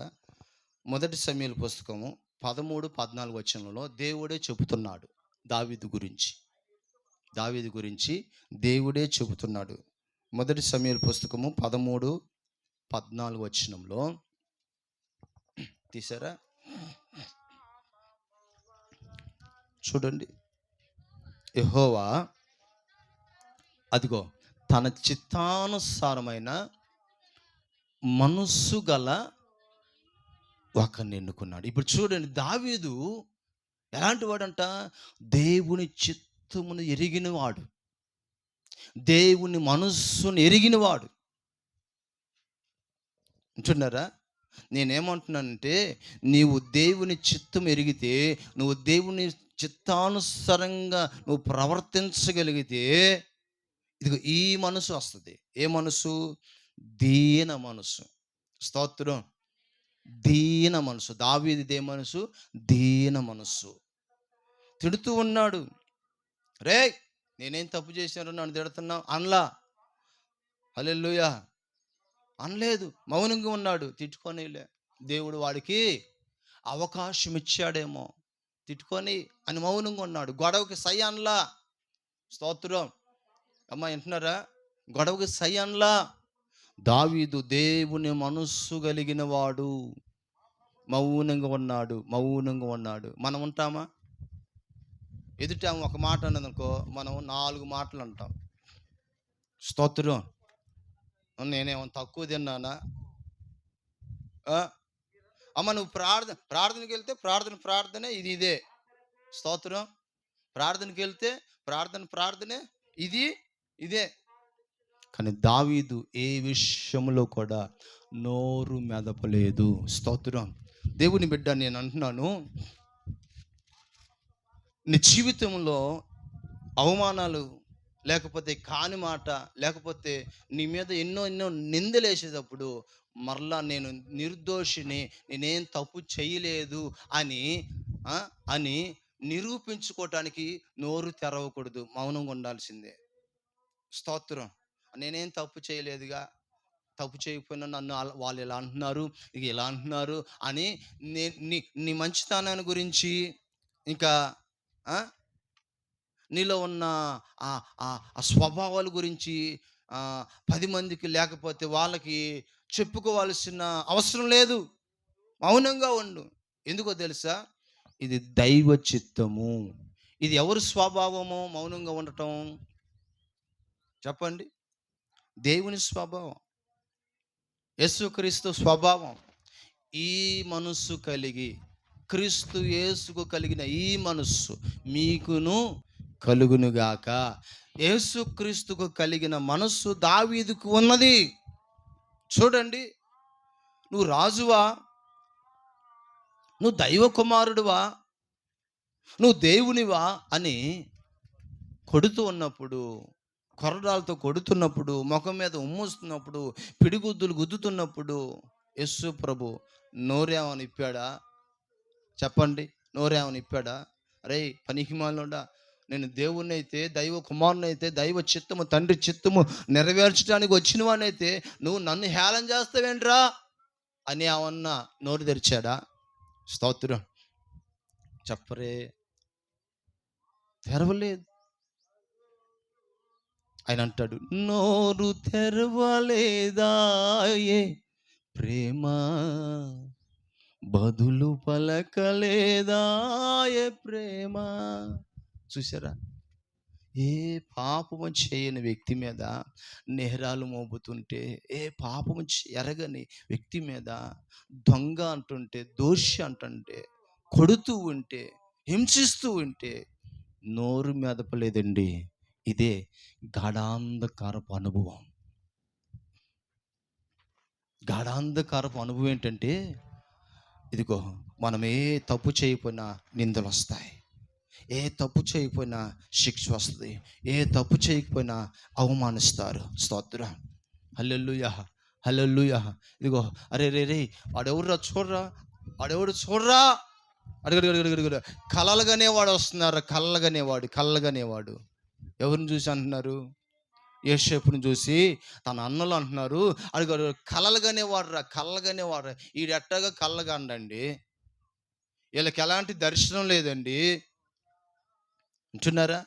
1 సమూయేలు పుస్తకము 13-14 వచనంలో దేవుడే చెబుతున్నాడు దావీదు గురించి దేవుడే చెబుతున్నాడు. 1 సమూయేలు పుస్తకము 13-14 వచనంలో తీసారా? చూడండి. యెహోవా అదిగో తన చిత్తానుసారమైన మనస్సు గల ఒకరిని ఎన్నుకున్నాడు. ఇప్పుడు చూడండి, దావీదు ఎలాంటి వాడంట? దేవుని చిత్తమును ఎరిగినవాడు, దేవుని మనస్సును ఎరిగినవాడు. అంటున్నారా? నేనేమంటున్నానంటే, నీవు దేవుని చిత్తం ఎరిగితే, నువ్వు దేవుని చిత్తానుసారంగా నువ్వు ప్రవర్తించగలిగితే, ఇదిగో ఈ మనసు వస్తుంది. ఏ మనసు? దీన మనసు. స్తోత్రం. దీన మనసు. దావీదుదే మనసు దీన మనసు. తిడుతూ ఉన్నాడు. రే, నేనేం తప్పు చేశాను నన్ను తిడుతున్నావు అనలా. హల్లెలూయా. అనలేదు, మౌనంగా ఉన్నాడు. తిట్టుకోనిలే, దేవుడు వాడికి అవకాశం ఇచ్చాడేమో, తిట్టుకొని అని మౌనంగా ఉన్నాడు. గొడవకి సై అనలా. స్తోత్రం. అమ్మ వింటున్నారా? గొడవకి సై అనలా. దావీదు దేవుని మనస్సు కలిగిన వాడు, మౌనంగా ఉన్నాడు. మనం ఉంటామా? ఎదుట ఒక మాట అన్నదనుకో, మనం 4 మాటలు అంటాం. స్తోత్రం. నేనేమో తక్కువ తిన్నానా? అమ్మ నువ్వు ప్రార్థనకి వెళ్తే ప్రార్థనే ఇదే. స్తోత్రం. ప్రార్థనకి వెళ్తే ప్రార్థనే ఇదే. కానీ దావీదు ఏ విషయంలో కూడా నోరు మెదపలేదు. స్తోత్రం. దేవుని బిడ్డ, నేను అంటున్నాను, నీ జీవితంలో అవమానాలు, లేకపోతే కాని మాట, లేకపోతే నీ మీద ఎన్నో నిందలేసేటప్పుడు మరలా నేను నిర్దోషిని, నేనేం తప్పు చేయలేదు అని నిరూపించుకోవటానికి నోరు తెరవకూడదు, మౌనంగా ఉండాల్సిందే. స్తోత్రం. నేనేం తప్పు చేయలేదుగా, తప్పు చేయకపోయినా నన్ను వాళ్ళు ఇలా అంటున్నారు, ఇలా అంటున్నారు అని నీ మంచితనాన్ని గురించి, ఇంకా నీలో ఉన్న ఆ స్వభావాల గురించి 10 మందికి, లేకపోతే వాళ్ళకి చెప్పుకోవాల్సిన అవసరం లేదు. మౌనంగా ఉండు. ఎందుకో తెలుసా? ఇది దైవ చిత్తము. ఇది ఎవరి స్వభావము? మౌనంగా ఉండటం చెప్పండి. దేవుని స్వభావం, యేసుక్రీస్తు స్వభావం. ఈ మనస్సు కలిగి, క్రీస్తు యేసుకు కలిగిన ఈ మనస్సు మీకును కలుగునుగాక. యేసుక్రీస్తుకు కలిగిన మనస్సు దావీదుకు ఉన్నది. చూడండి, నువ్వు రాజువా, నువ్వు దైవ కుమారుడువా, నువ్వు దేవునివా అని కొడుతూ ఉన్నప్పుడు, కొరడాలతో కొడుతున్నప్పుడు, ముఖం మీద ఉమ్మూస్తున్నప్పుడు, పిడిగుద్దులు గుద్దుతున్నప్పుడు యేసు ప్రభు నోరేమని ఇప్పాడా? చెప్పండి, నోరేమని ఇప్పాడా? అరే పనికిమాలినోడా, నేను దేవుణ్ణి అయితే, దైవ కుమారుని అయితే, దైవ చిత్తము, తండ్రి చిత్తము నెరవేర్చడానికి వచ్చిన వాడినైతే నువ్వు నన్ను హేళన చేస్తావేంట్రా అని ఏమన్నా నోరు తెరిచాడా? స్తోత్రం. చెప్పరే, తెరవలేదు. ఆయన అంటాడు, నోరు తెరవలేదాయే ప్రేమ, బదులు పలకలేదాయే ప్రేమ. చూసారా? ఏ పాపము చేయని వ్యక్తి మీద నేరాలు మోపుతుంటే, ఏ పాపము ఎరగని వ్యక్తి మీద దొంగ అంటుంటే, దోషి అంటుంటే, కొడుతూ ఉంటే, హింసిస్తూ ఉంటే నోరు మెదపలేదండి. ఇదే గాఢాంధకారపు అనుభవం. గాఢాంధకారపు అనుభవం ఏంటంటే, ఇదిగో మనం ఏ తప్పు చేయకపోయినా నిందలు వస్తాయి, ఏ తప్పు చేయకపోయినా శిక్ష వస్తుంది, ఏ తప్పు చేయకపోయినా అవమానిస్తారు. స్తోత్రం, హల్లెలూయా, హల్లెలూయా. ఇదిగో, అరే రే రే వాడెవరురా చూడరా, వాడెవడు చూడరా, అడుగడుగడుగడుగడు కలలుగానేవాడు వస్తున్నారు. కళ్ళగనేవాడు ఎవరిని చూసి అంటున్నారు? యోసేపుని చూసి తన అన్నలు అంటున్నారు, అడుగు కళ్ళగనేవాడు. ఈడెట్టగా కళ్ళగండండి, వీళ్ళకి ఎలాంటి దర్శనం లేదండి. వింటున్నారా?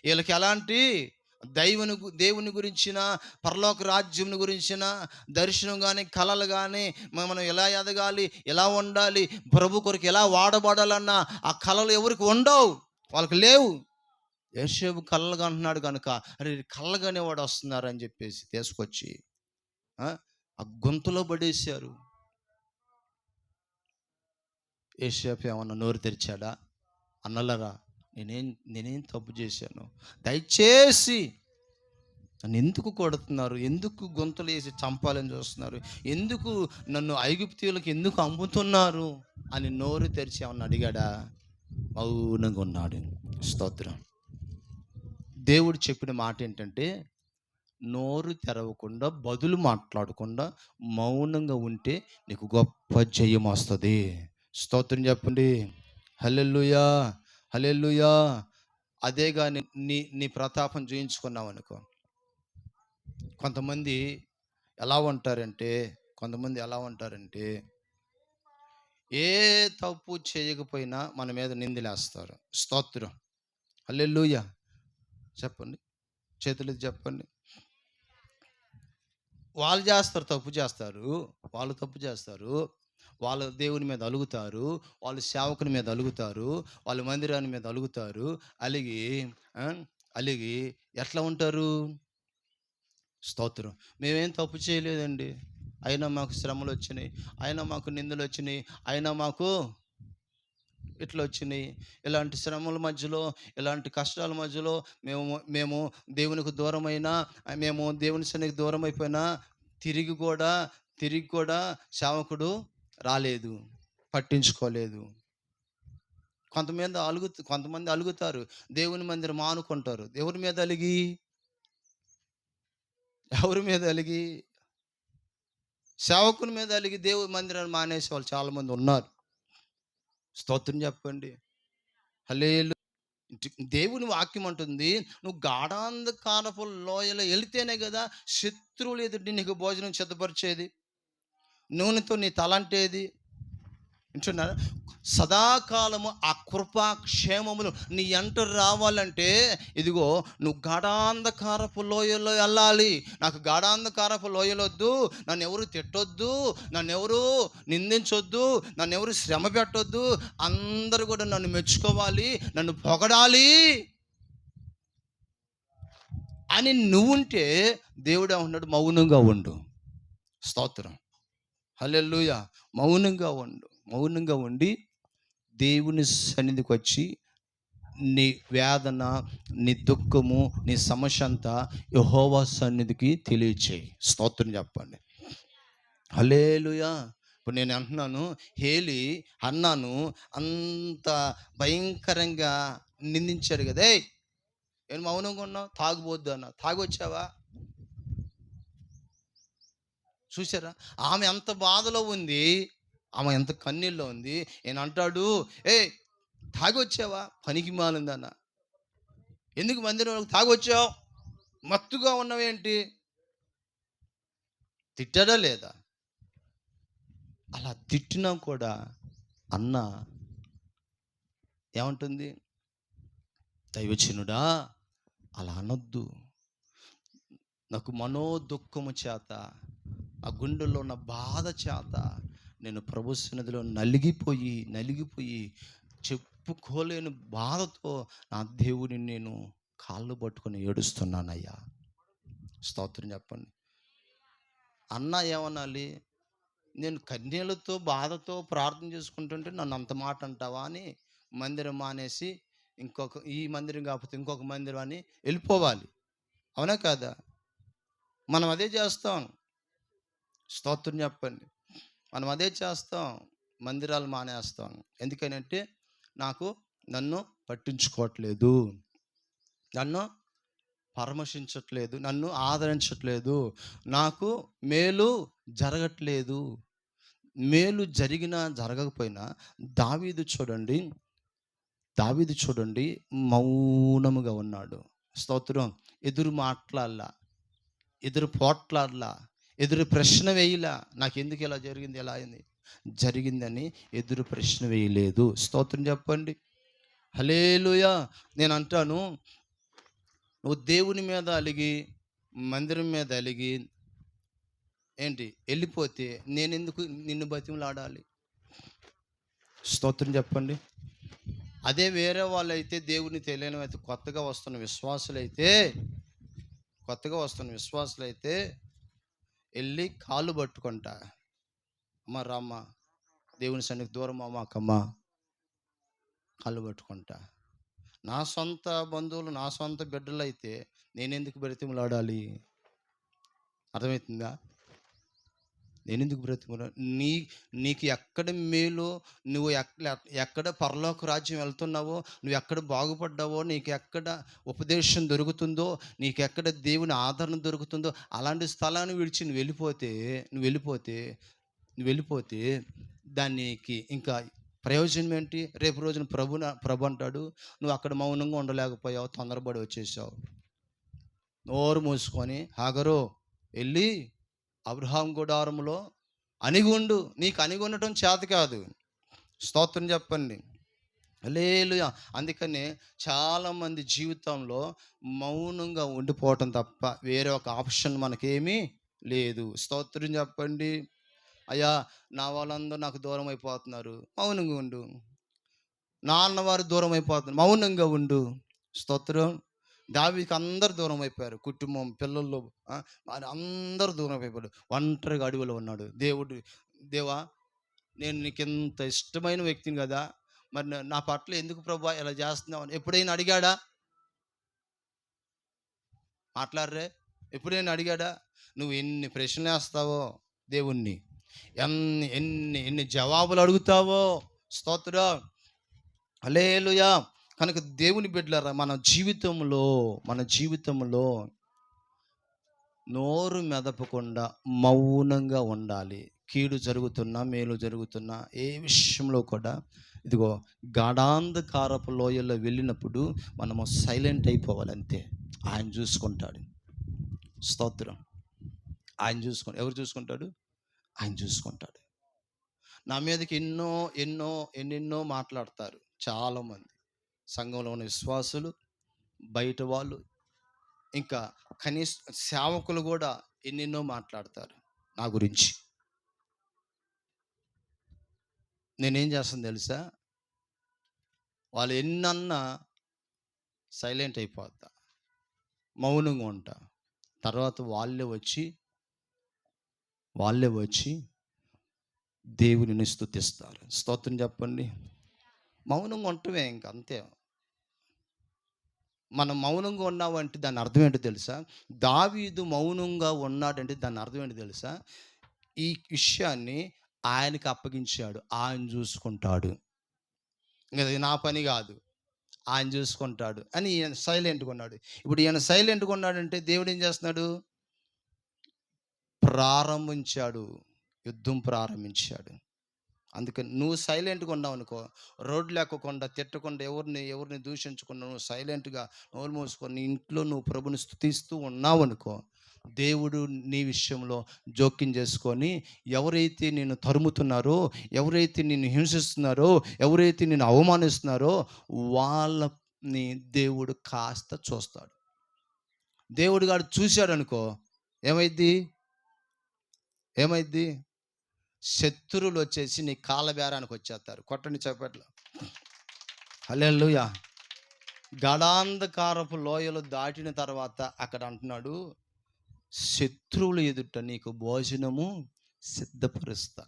వీళ్ళకి ఎలాంటి దేవుని గురించిన, పరలోక రాజ్యం గురించిన దర్శనం కానీ, కళలు కానీ, మనం ఎలా ఎదగాలి, ఎలా ఉండాలి, ప్రభు కొరకు ఎలా వాడబడాలన్న ఆ కళలు ఎవరికి ఉండవు, వాళ్ళకి లేవు. యోసేపు కళ్ళగా అంటున్నాడు కనుక, అరే కళ్ళగానే వాడు వస్తున్నారని చెప్పేసి తీసుకొచ్చి ఆ గొంతులో పడేశారు. యోసేపు ఏమన్నా నోరు తెరిచాడా? అన్నలరా, నేనేం తప్పు చేశాను, దయచేసి నన్ను ఎందుకు కొడుతున్నారు, ఎందుకు గొంతులు వేసి చంపాలని చూస్తున్నారు, ఎందుకు నన్ను ఐగుప్తీయులకు ఎందుకు అమ్ముతున్నారు అని నోరు తెరిచి ఏమన్నా అడిగాడా? మౌనంగా ఉన్నాడు. స్తోత్రం. దేవుడు చెప్పిన మాట ఏంటంటే, నోరు తెరవకుండా, బదులు మాట్లాడకుండా మౌనంగా ఉంటే నీకు గొప్ప జయం వస్తుంది. స్తోత్రం చెప్పండి. హల్లెలూయా, హల్లెలూయా. అదే కానీ నీ ప్రతాపం జయించుకున్నావు అనుకో. కొంతమంది ఎలా ఉంటారంటే ఏ తప్పు చేయకపోయినా మన మీద నిందలేస్తారు. స్తోత్రం, హల్లెలూయా. చెప్పండి, చేతులు చెప్పండి. వాళ్ళు తప్పు చేస్తారు, వాళ్ళు దేవుని మీద అలుగుతారు, వాళ్ళు సేవకుని మీద అలుగుతారు, వాళ్ళు మందిరాన్ని మీద అలుగుతారు. అలిగి ఎట్లా ఉంటారు? స్తోత్రం, మేమేం తప్పు చేయలేదండి, అయినా మాకు శ్రమలు వచ్చినాయి, అయినా మాకు నిందలు వచ్చినాయి, అయినా మాకు ఇట్లా వచ్చినాయి. ఇలాంటి శ్రమల మధ్యలో, ఇలాంటి కష్టాల మధ్యలో మేము దేవునికి దూరమైనా, మేము దేవుని సన్నిధికి దూరం అయిపోయినా తిరిగి కూడా సేవకుడు రాలేదు, పట్టించుకోలేదు. కొంతమంది అలుగుతారు, దేవుని మందిరం మానుకుంటారు. ఎవరి మీద అలిగి సేవకుని మీద అలిగి దేవుని మందిరాన్ని మానేసే వాళ్ళు చాలామంది ఉన్నారు. స్తోత్రం చెప్పండి. హల్లెలూయా. దేవుని వాక్యం అంటుంది, నువ్వు గాఢాంధకారపు లోయలో వెళితేనే కదా శత్రువులు ఎదుటి నీకు భోజనం సిద్ధపరిచేది, నూనెతో నీ తలంటేది. వింటున్నారా? సదాకాలము ఆ కృపా క్షేమములు నీ ఎంట రావాలంటే, ఇదిగో నువ్వు గాఢాంధకారపు లోయలో వెళ్ళాలి. నాకు గాఢాంధకారపు లోయలొద్దు, నన్ను ఎవరు తిట్టొద్దు, నన్ను ఎవరు నిందించొద్దు, నన్ను ఎవరు శ్రమ పెట్టొద్దు, అందరూ కూడా నన్ను మెచ్చుకోవాలి, నన్ను పొగడాలి అని నువ్వుంటే, దేవుడే ఉన్నాడు, మౌనంగా ఉండు. స్తోత్రం, హల్లెలూయా. మౌనంగా ఉండి దేవుని సన్నిధికి వచ్చి నీ వేదన, నీ దుఃఖము, నీ సమస్య అంతా యెహోవా సన్నిధికి తెలియచేయి. స్తోత్రం చెప్పండి. హల్లెలూయా. ఇప్పుడు నేను అంటున్నాను, అన్నాను అంత భయంకరంగా నిందించాడు కదా, ఏం మౌనంగా ఉన్నావు, తాగుబోద్దు అన్న, తాగొచ్చావా? చూసారా? ఆమె ఎంత బాధలో ఉంది, ఆమె ఎంత కన్నీళ్ళలో ఉంది. నేను అంటాడు, తాగొచ్చావా, పనికి మాలిందన్న, ఎందుకు మందిరంలోకి తాగొచ్చావు, మత్తుగా ఉన్నావేంటి? తిట్టాడా లేదా? అలా తిట్టినా కూడా అన్న ఏమంటుంది? దైవజనుడా, అలా అనొద్దు, నాకు మనోదుఃఖము చేత, ఆ గుండెల్లో ఉన్న బాధ చేత నేను ప్రభు సన్నిధిలో నలిగిపోయి చెప్పుకోలేని బాధతో నా దేవుడిని నేను కాళ్ళు పట్టుకొని ఏడుస్తున్నానయ్యా. స్తోత్రం చెప్పండి. అన్న ఏమనాలి? నేను కన్నీళ్లతో బాధతో ప్రార్థన చేసుకుంటుంటే నన్ను అంత మాట అంటావా అని మందిరం మానేసి ఈ మందిరం కాకపోతే ఇంకొక మందిరం అని వెళ్ళిపోవాలి. అవునా కాదా? మనం అదే చేస్తాం. స్తోత్రం చెప్పండి. మనం అదే చేస్తాం. మందిరాలు మానేస్తాం. ఎందుకనంటే నన్ను పట్టించుకోవట్లేదు, నన్ను పరామర్శించట్లేదు, నన్ను ఆదరించట్లేదు, నాకు మేలు జరగట్లేదు. మేలు జరిగినా జరగకపోయినా దావీదు చూడండి మౌనముగా ఉన్నాడు. స్తోత్రం. ఎదురు మాట్లాడలా, ఎదురు పోట్లాడలా, ఎదురు ప్రశ్న వేయలా. నాకెందుకు ఇలా జరిగింది, ఎలా అయింది, జరిగిందని ఎదురు ప్రశ్న వేయలేదు. స్తోత్రం చెప్పండి. హల్లెలూయా. నేను అంటాను, నువ్వు దేవుని మీద అలిగి, మందిరం మీద అలిగి వెళ్ళిపోతే నేనెందుకు నిన్ను బతిమలాడాలి? స్తోత్రం చెప్పండి. అదే వేరే వాళ్ళైతే, దేవుని తెలియనివైతే, కొత్తగా వస్తున్న విశ్వాసులైతే వెళ్ళి కాళ్ళు పట్టుకుంటా, అమ్మ రామ్మ, దేవుని సన్నిధికి దూరం అమ్మాకమ్మా, కాళ్ళు పట్టుకుంటా. నా సొంత బంధువులు, నా సొంత బిడ్డలు అయితే నేనెందుకు బ్రతిమలాడాలి? అర్థమవుతుందా? నేనెందుకు బ్రతిమలాడాలి? నీకు ఎక్కడ మేలు, నువ్వు ఎక్కడ పరలోక రాజ్యం వెళ్తున్నావో, నువ్వు ఎక్కడ బాగుపడ్డావో, నీకు ఎక్కడ ఉపదేశం దొరుకుతుందో, నీకు ఎక్కడ దేవుని ఆదరణ దొరుకుతుందో, అలాంటి స్థలాన్ని విడిచి నువ్వు వెళ్ళిపోతే దానికి ఇంకా ప్రయోజనం ఏంటి? రేపు రోజున ప్రభు అంటాడు, నువ్వు అక్కడ మౌనంగా ఉండలేకపోయావు, తొందరపడి వచ్చేసావు. నోరు మూసుకొని హాగరు వెళ్ళి అబ్రహాం గుడారంలో అణిగుండు. నీకు అణిగి ఉండటం చేత కాదు. స్తోత్రం చెప్పండి. హల్లెలూయా. అందుకనే చాలామంది జీవితంలో మౌనంగా ఉండిపోవటం తప్ప వేరే ఒక ఆప్షన్ మనకేమీ లేదు. స్తోత్రం చెప్పండి. అయ్యా, నా వాళ్ళందరూ నాకు దూరం అయిపోతున్నారు, మౌనంగా ఉండు. నా అన్నవారు దూరం అయిపోతున్నారు, మౌనంగా ఉండు. స్తోత్రం. దావీదుకి అందరు దూరం అయిపోయారు, కుటుంబం, పిల్లలు, వారు అందరూ దూరం అయిపోయాడు. ఒంటరిగా అడవిలో ఉన్నాడు. దేవా, నేను నీకు ఇంత ఇష్టమైన వ్యక్తిని కదా, మరి నా పట్ల ఎందుకు ప్రభువా ఇలా చేస్తున్నావు అని ఎప్పుడైనా అడిగాడా? మాట్లాడరే. ఎప్పుడైనా అడిగాడా? నువ్వు ఎన్ని ప్రశ్నలు వేస్తావో దేవుణ్ణి, ఎన్ని ఎన్ని ఎన్ని జవాబులు అడుగుతావో. స్తోత్రం. హల్లెలూయా. కనుక దేవుని బిడ్డలారా, మన జీవితంలో నోరు మెదపకుండా మౌనంగా ఉండాలి. కీడు జరుగుతున్నా, మేలు జరుగుతున్నా, ఏ విషయంలో కూడా ఇదిగో గాఢాంధకారపు లోయల్లో వెళ్ళినప్పుడు మనము సైలెంట్ అయిపోవాలి అంతే. ఆయన చూసుకుంటాడు. స్తోత్రం. ఎవరు చూసుకుంటాడు? ఆయన చూసుకుంటాడు. నా మీదకి ఎన్నెన్నో మాట్లాడతారు చాలామంది, సంఘంలో ఉన్న విశ్వాసులు, బయట వాళ్ళు, ఇంకా కనీస సేవకులు కూడా ఎన్నెన్నో మాట్లాడతారు నా గురించి. నేనేం చేస్తాను తెలుసా? వాళ్ళు ఎన్నన్నా సైలెంట్ అయిపోతా, మౌనంగా ఉంటా. తర్వాత వాళ్ళే వచ్చి దేవునిని స్తుతిస్తారు. స్తోత్రం చెప్పండి. మౌనంగా ఉండటమే, ఇంక అంతే. మనం మౌనంగా ఉన్నామంటే దాని అర్థం ఏంటో తెలుసా? దావీదు మౌనంగా ఉన్నాడంటే దాని అర్థం ఏంటో తెలుసా? ఈ విషయాన్ని ఆయనకి అప్పగించాడు. ఆయన చూసుకుంటాడు, ఇంకా నా పని కాదు, ఆయన చూసుకుంటాడు అని ఈయన సైలెంట్గా ఉన్నాడు. ఇప్పుడు ఈయన సైలెంట్గా ఉన్నాడంటే దేవుడు ఏం చేస్తున్నాడు? యుద్ధం ప్రారంభించాడు. అందుకని నువ్వు సైలెంట్గా ఉన్నావు అనుకో, రోడ్డు లేకుండా, తిట్టకుండా, ఎవరిని దూషించకుండా నువ్వు సైలెంట్గా నోరు మూసుకొని ఇంట్లో నువ్వు ప్రభుని స్తుతిస్తూ ఉన్నావు అనుకో, దేవుడు నీ విషయంలో జోక్యం చేసుకొని ఎవరైతే నిన్ను తరుముతున్నారో, ఎవరైతే నిన్ను హింసిస్తున్నారో, ఎవరైతే నిన్ను అవమానిస్తున్నారో వాళ్ళని దేవుడు కాస్త చూస్తాడు. దేవుడు గారు చూశాడు అనుకో, ఏమైద్ది? ఏమైద్ది? శత్రువులు వచ్చేసి నీ కాళ్ళ బేరానికి వచ్చేస్తారు. కొట్టండి చప్పట్లు. హల్లెలూయా. గాఢాంధకారపు లోయలు దాటిన తర్వాత అక్కడ అంటున్నాడు, శత్రువుల ఎదుట నీకు భోజనము సిద్ధపరుస్తా.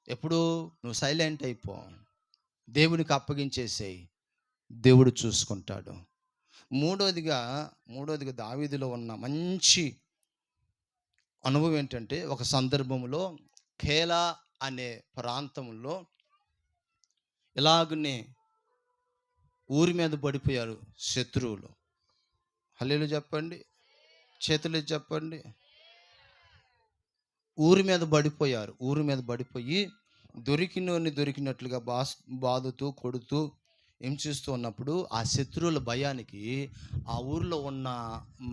ఎప్పుడు? నువ్వు సైలెంట్ అయిపో, దేవునికి అప్పగించేసేయి, దేవుడు చూసుకుంటాడు. మూడోదిగా దావీదులో ఉన్న మంచి అనుభవం ఏంటంటే, ఒక సందర్భంలో ఖేలా అనే ప్రాంతంలో ఇలాగనే ఊరి మీద పడిపోయారు శత్రువులు. హల్లెలూయా చెప్పండి, చేతులు చెప్పండి. ఊరి మీద పడిపోయి దొరికినోని దొరికినట్లుగా బాదుతూ కొడుతూ హింసిస్తూ ఉన్నప్పుడు ఆ శత్రువుల భయానికి ఆ ఊరిలో ఉన్న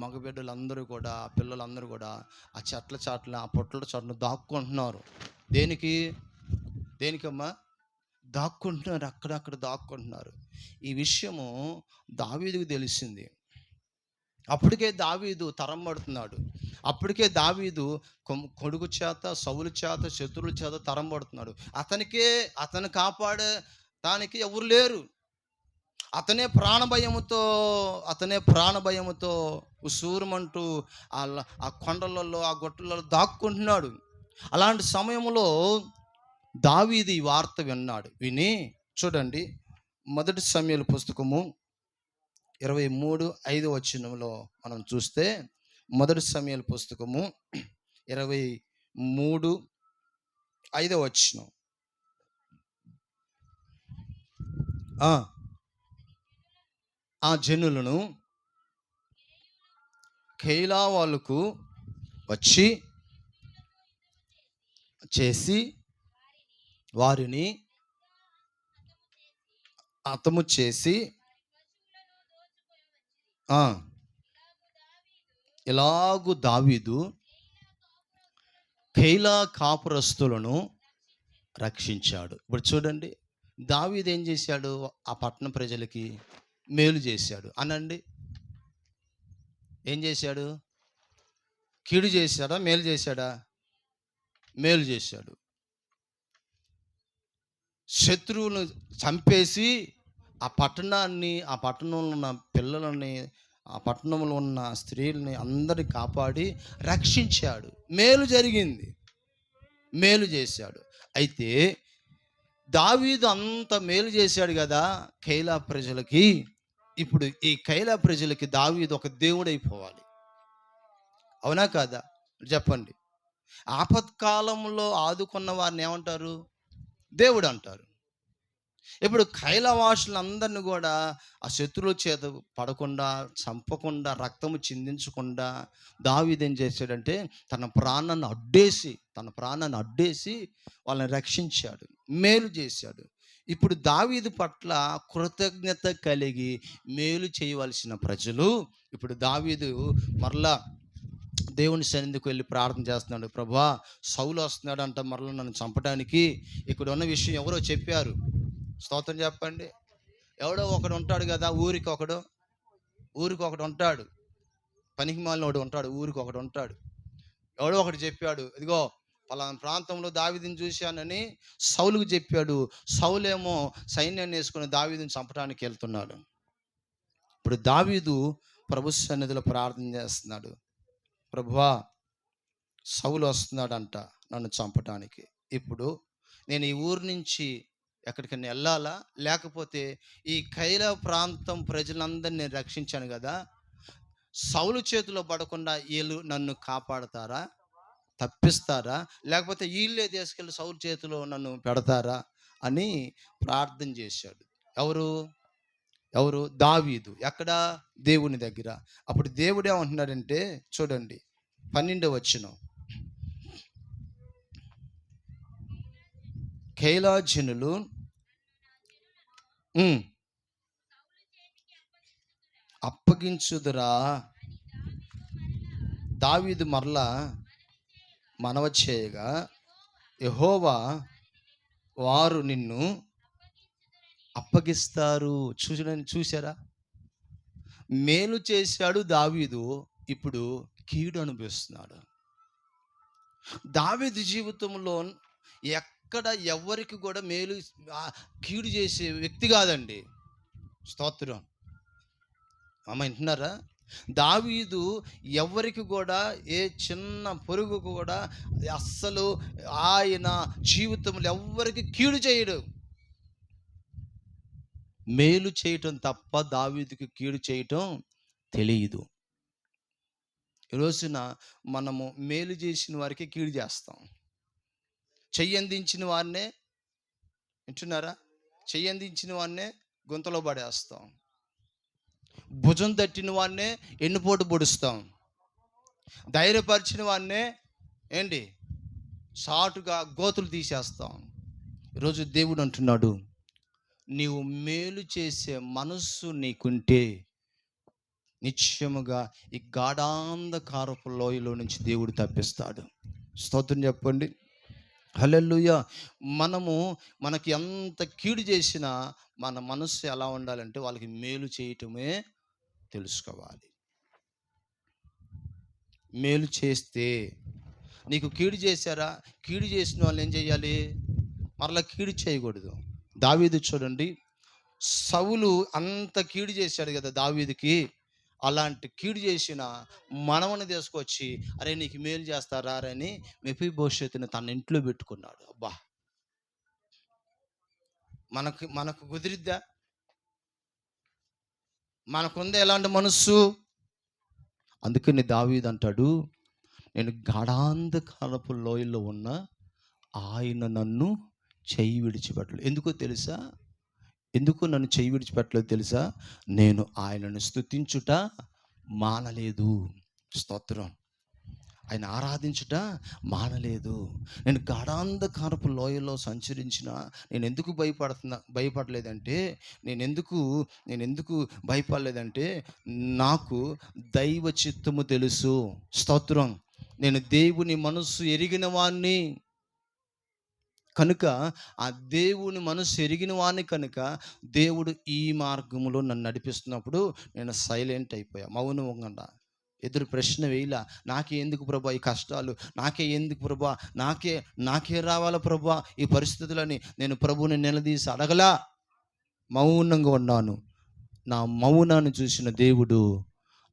మగబిడ్డలందరూ కూడా, పిల్లలందరూ కూడా ఆ చెట్ల చాట్ల, ఆ పొట్ల చాట్లను దాక్కుంటున్నారు. దేనికమ్మా? దాక్కుంటున్నారు, అక్కడక్కడ దాక్కుంటున్నారు. ఈ విషయము దావీదుకు తెలిసింది. అప్పటికే దావీదు తరం పడుతున్నాడు. అప్పటికే దావీదు కొడుకు చేత, సౌలు చేత, శత్రువుల చేత తరం పడుతున్నాడు. అతను కాపాడటానికి ఎవరు లేరు. అతనే ప్రాణభయముతో ఉసూరుమంటూ ఆ కొండలలో, ఆ గుట్టలలో దాక్కుంటున్నాడు. అలాంటి సమయంలో దావీదు ఈ వార్త విని, చూడండి, 1 సమూయేలు పుస్తకము 23:5 మనం చూస్తే, 1 సమూయేలు పుస్తకము 23:5 ఆ జనులను కెయీలా వాళ్ళకు వచ్చి చేసి వారిని హతము చేసి ఇలాగు దావీదు కెయీలా కాపురస్తులను రక్షించాడు. ఇప్పుడు చూడండి, దావీదు ఏం చేశాడు? ఆ పట్టణ ప్రజలకి మేలు చేశాడు అనండి. ఏం చేశాడు? కీడు చేశాడా? మేలు చేశాడా? మేలు చేశాడు. శత్రువులను చంపేసి ఆ పట్టణంలో ఉన్న పిల్లలని, ఆ పట్టణంలో ఉన్న స్త్రీలని అందరిని కాపాడి రక్షించాడు. మేలు జరిగింది, మేలు చేశాడు. అయితే దావీదు అంత మేలు చేశాడు కదా కెయీలా ప్రజలకి. ఇప్పుడు ఈ కెయీలా ప్రజలకి దావీదు ఒక దేవుడైపోవాలి. అవునా కాదా? చెప్పండి. ఆపత్కాలంలో ఆదుకున్న వారిని ఏమంటారు? దేవుడు అంటారు. ఇప్పుడు కైలావాసులందరినీ కూడా ఆ శత్రువుల చేత పడకుండా, చంపకుండా, రక్తము చిందించకుండా దావీదు ఏం చేశాడంటే తన ప్రాణాన్ని అడ్డేసి వాళ్ళని రక్షించాడు, మేలు చేశాడు. ఇప్పుడు దావీదు పట్ల కృతజ్ఞత కలిగి మేలు చేయవలసిన ప్రజలు, ఇప్పుడు దావీదు మరలా దేవుని సన్నిధికి వెళ్ళి ప్రార్థన చేస్తున్నాడు. ప్రభువా, సౌలు వస్తున్నాడు అంట మరలా నన్ను చంపడానికి. ఇక్కడ ఉన్న విషయం ఎవరో చెప్పారు. స్తోత్రం చెప్పండి. ఎవడో ఒకడు ఉంటాడు కదా, ఊరికి ఒకడు ఉంటాడు, పనికి మాలినోడు ఉంటాడు, ఊరికి ఒకడు ఉంటాడు. ఎవడో ఒకడు చెప్పాడు, ఇదిగో పలానా ప్రాంతంలో దావీదుని చూశానని సౌలుకు చెప్పాడు. సౌలేమో సైన్యాన్ని వేసుకుని దావీదుని చంపడానికి వెళ్తున్నాడు. ఇప్పుడు దావీదు ప్రభు సన్నిధిలో ప్రార్థన చేస్తున్నాడు. ప్రభువా, సౌలు వస్తున్నాడంట నన్ను చంపటానికి. ఇప్పుడు నేను ఈ ఊరు నుంచి ఎక్కడికైనా వెళ్ళాలా? లేకపోతే ఈ కెయీలా ప్రాంతం ప్రజలందరినీ నేను రక్షించాను కదా, సౌలు చేతిలో పడకుండా వీళ్ళు నన్ను కాపాడతారా, తప్పిస్తారా, లేకపోతే వీళ్ళే తీసుకెళ్ళి సౌలు చేతిలో నన్ను పెడతారా అని ప్రార్థన చేశాడు. ఎవరు? దావీదు. ఎక్కడ? దేవుని దగ్గర. అప్పుడు దేవుడు ఏమంటున్నాడంటే, చూడండి 12 కెయీలా జనులు అప్పగించుదురా. దావీదు మరలా మనవి చేయగా, యెహోవా వారు నిన్ను అప్పగిస్తారు. చూసారా? మేలు చేశాడు దావీదు, ఇప్పుడు కీడు అనుభవిస్తున్నాడు. దావీదు జీవితంలో ఎక్కడ ఎవరికి కూడా మేలు కీడు చేసే వ్యక్తి కాదండి. స్తోత్రం. అమ్మ వింటున్నారా? దావీదు ఎవరికి కూడా ఏ చిన్న పొరుగు కూడా అస్సలు ఆయన జీవితంలో ఎవరికి కీడు చేయడు. మేలు చేయటం తప్ప దావీదుకి కీడు చేయటం తెలియదు. ఈ రోజున మనము మేలు చేసిన వారికి కీడు చేస్తాం. చెయ్యందించిన వారినే, వింటున్నారా, చెయ్యందించిన వారినే గుంతలో పడేస్తాం. భుజం తట్టిన వాడినే ఎన్నుపోటు పొడుస్తాం. ధైర్యపరిచిన వాడినే ఏంటి సాటుగా గోతులు తీసేస్తాం. ఈరోజు దేవుడు అంటున్నాడు, నీవు మేలు చేసే మనస్సు నీకుంటే నిశ్చయముగా ఈ గాఢాంధకారపు లోయలో నుంచి దేవుడు తప్పిస్తాడు. స్తోత్రం చెప్పండి. హల్లెలూయా. మనకి ఎంత కీడు చేసినా మన మనస్సు ఎలా ఉండాలంటే వాళ్ళకి మేలు చేయటమే తెలుసుకోవాలి. మేలు చేస్తే, నీకు కీడు చేశారా, కీడు చేసిన వాళ్ళు ఏం చేయాలి? మరలా కీడు చేయకూడదు. దావీదు చూడండి, సౌలు అంత కీడు చేశాడు కదా దావీదుకి. అలాంటి కీడు చేసిన మనవని తీసుకొచ్చి, అరే నీకు మేలు చేస్తారా అని మెఫీబోషెతుని తన ఇంట్లో పెట్టుకున్నాడు. అబ్బా, మనకు కుదిరిద్దా? మనకుందే ఎలాంటి మనస్సు? అందుకని దావీదు అంటాడు, నేను గాఢాంధకారపు లోయలో ఉన్న ఆయన నన్ను చెయ్యి విడిచిపెట్టలేదు. ఎందుకో తెలుసా? ఎందుకు నన్ను చెయ్యి విడిచిపెట్టలేదు తెలుసా? నేను ఆయనను స్తుతించుట మానలేదు. స్తోత్రం. ఆయన ఆరాధించుట మానలేదు. నేను గాఢాంధకారపు లోయలో సంచరించిన నేను ఎందుకు భయపడలేదంటే నేను ఎందుకు భయపడలేదంటే నాకు దైవ చిత్తము తెలుసు. స్తోత్రం. నేను దేవుని మనస్సు ఎరిగిన వాణ్ణి కనుక, ఆ దేవుని మనసు ఎరిగిన వాడిని కనుక దేవుడు ఈ మార్గంలో నన్ను నడిపిస్తున్నప్పుడు నేను సైలెంట్ అయిపోయా, మౌనంగా. ఎదురు ప్రశ్న వేయలా. నాకే ఎందుకు ప్రభా ఈ కష్టాలు, నాకే ఎందుకు ప్రభా, నాకే రావాలా ప్రభా ఈ పరిస్థితులని నేను ప్రభువుని నిలదీసి అడగలా. మౌనంగా ఉన్నాను. నా మౌనాన్ని చూసిన దేవుడు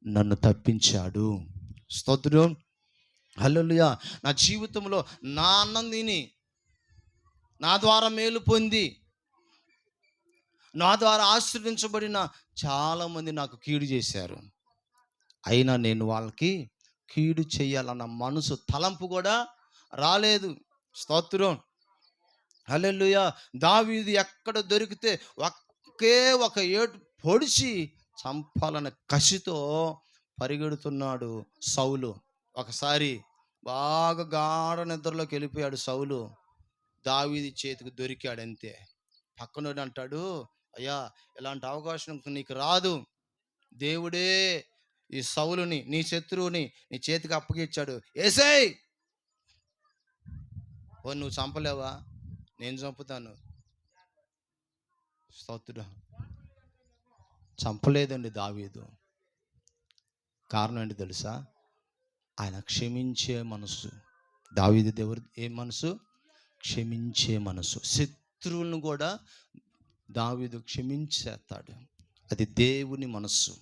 నన్ను తప్పించాడు. స్తోత్రం. హల్లెలూయా. నా జీవితంలో నా అన్నం తిని, నా ద్వారా మేలు పొంది, నా ద్వారా ఆశీర్వదించబడిన చాలామంది నాకు కీడు చేశారు. అయినా నేను వాళ్ళకి కీడు చేయాలన్న మనసు తలంపు కూడా రాలేదు. స్తోత్రం. హల్లెలూయా. దావీదు ఎక్కడ దొరికితే ఒక ఏటు పొడిచి చంపాలన్న కసితో పరిగెడుతున్నాడు సౌలు. ఒకసారి బాగా గాఢ నిద్రలోకి వెళ్ళిపోయాడు సౌలు. దావీదు చేతికి దొరికాడు అంతే. పక్కనోడు అంటాడు, అయ్యా ఇలాంటి అవకాశం నీకు రాదు. దేవుడే ఈ సౌలుని, నీ శత్రువుని నీ చేతికి అప్పగిచ్చాడు. ఏసేయ్. ఓ నువ్వు చంపలేవా? నేను చంపుతాను. స్తోత్రం. చంపలేదండి దావీదు. కారణం ఏంటి తెలుసా? ఆయన క్షమించే మనసు. దావీదు దేవుడు ఏ మనసు? క్షమించే మనసు. శత్రువులను కూడా దావీదు క్షమించేస్తాడు. అది దేవుని మనస్సు.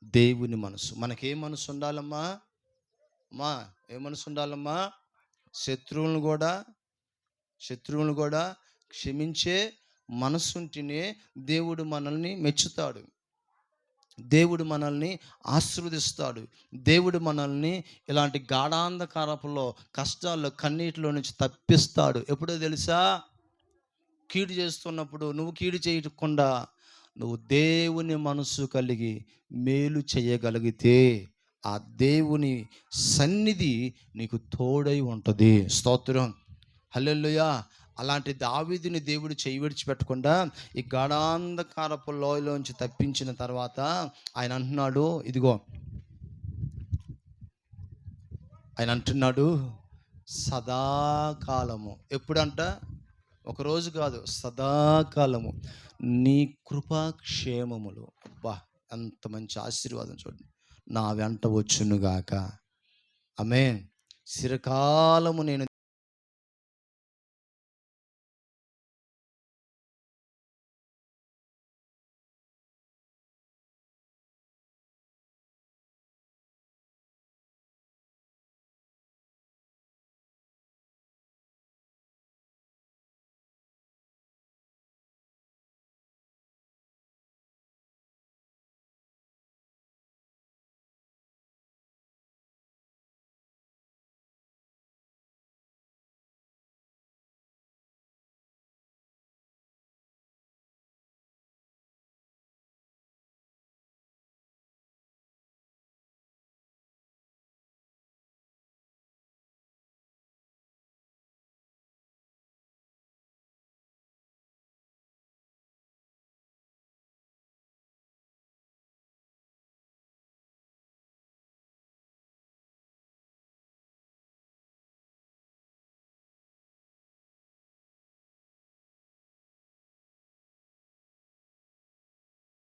దేవుని మనసు. మనకే మనసు ఉండాలమ్మా? ఏ మనసు ఉండాలమ్మా? శత్రువులను కూడా క్షమించే మనసు ఉంటేనే దేవుడు మనల్ని మెచ్చుతాడు. దేవుడు మనల్ని ఆశీర్వదిస్తాడు. దేవుడు మనల్ని ఇలాంటి గాఢాంధకారపులో, కష్టాల్లో, కన్నీటిలో నుంచి తప్పిస్తాడు. ఎప్పుడో తెలుసా? కీడు చేస్తున్నప్పుడు నువ్వు కీడు చేయకుండా నువ్వు దేవుని మనసు కలిగి మేలు చేయగలిగితే ఆ దేవుని సన్నిధి నీకు తోడై ఉంటుంది. స్తోత్రం. హల్లెలూయా. అలాంటి దావీదుని దేవుడు చేయి విడిచిపెట్టకుండా ఈ గాఢాంధకారపు లోయలోంచి తప్పించిన తర్వాత ఆయన అంటున్నాడు, ఇదిగో ఆయన అంటున్నాడు, సదాకాలము. ఎప్పుడంట? ఒకరోజు కాదు, సదాకాలము నీ కృపాక్షేమములు. అబ్బా, అంత మంచి ఆశీర్వాదం చూడండి. నా వెంట వచ్చునుగాక. ఆమేన్. చిరకాలము నేను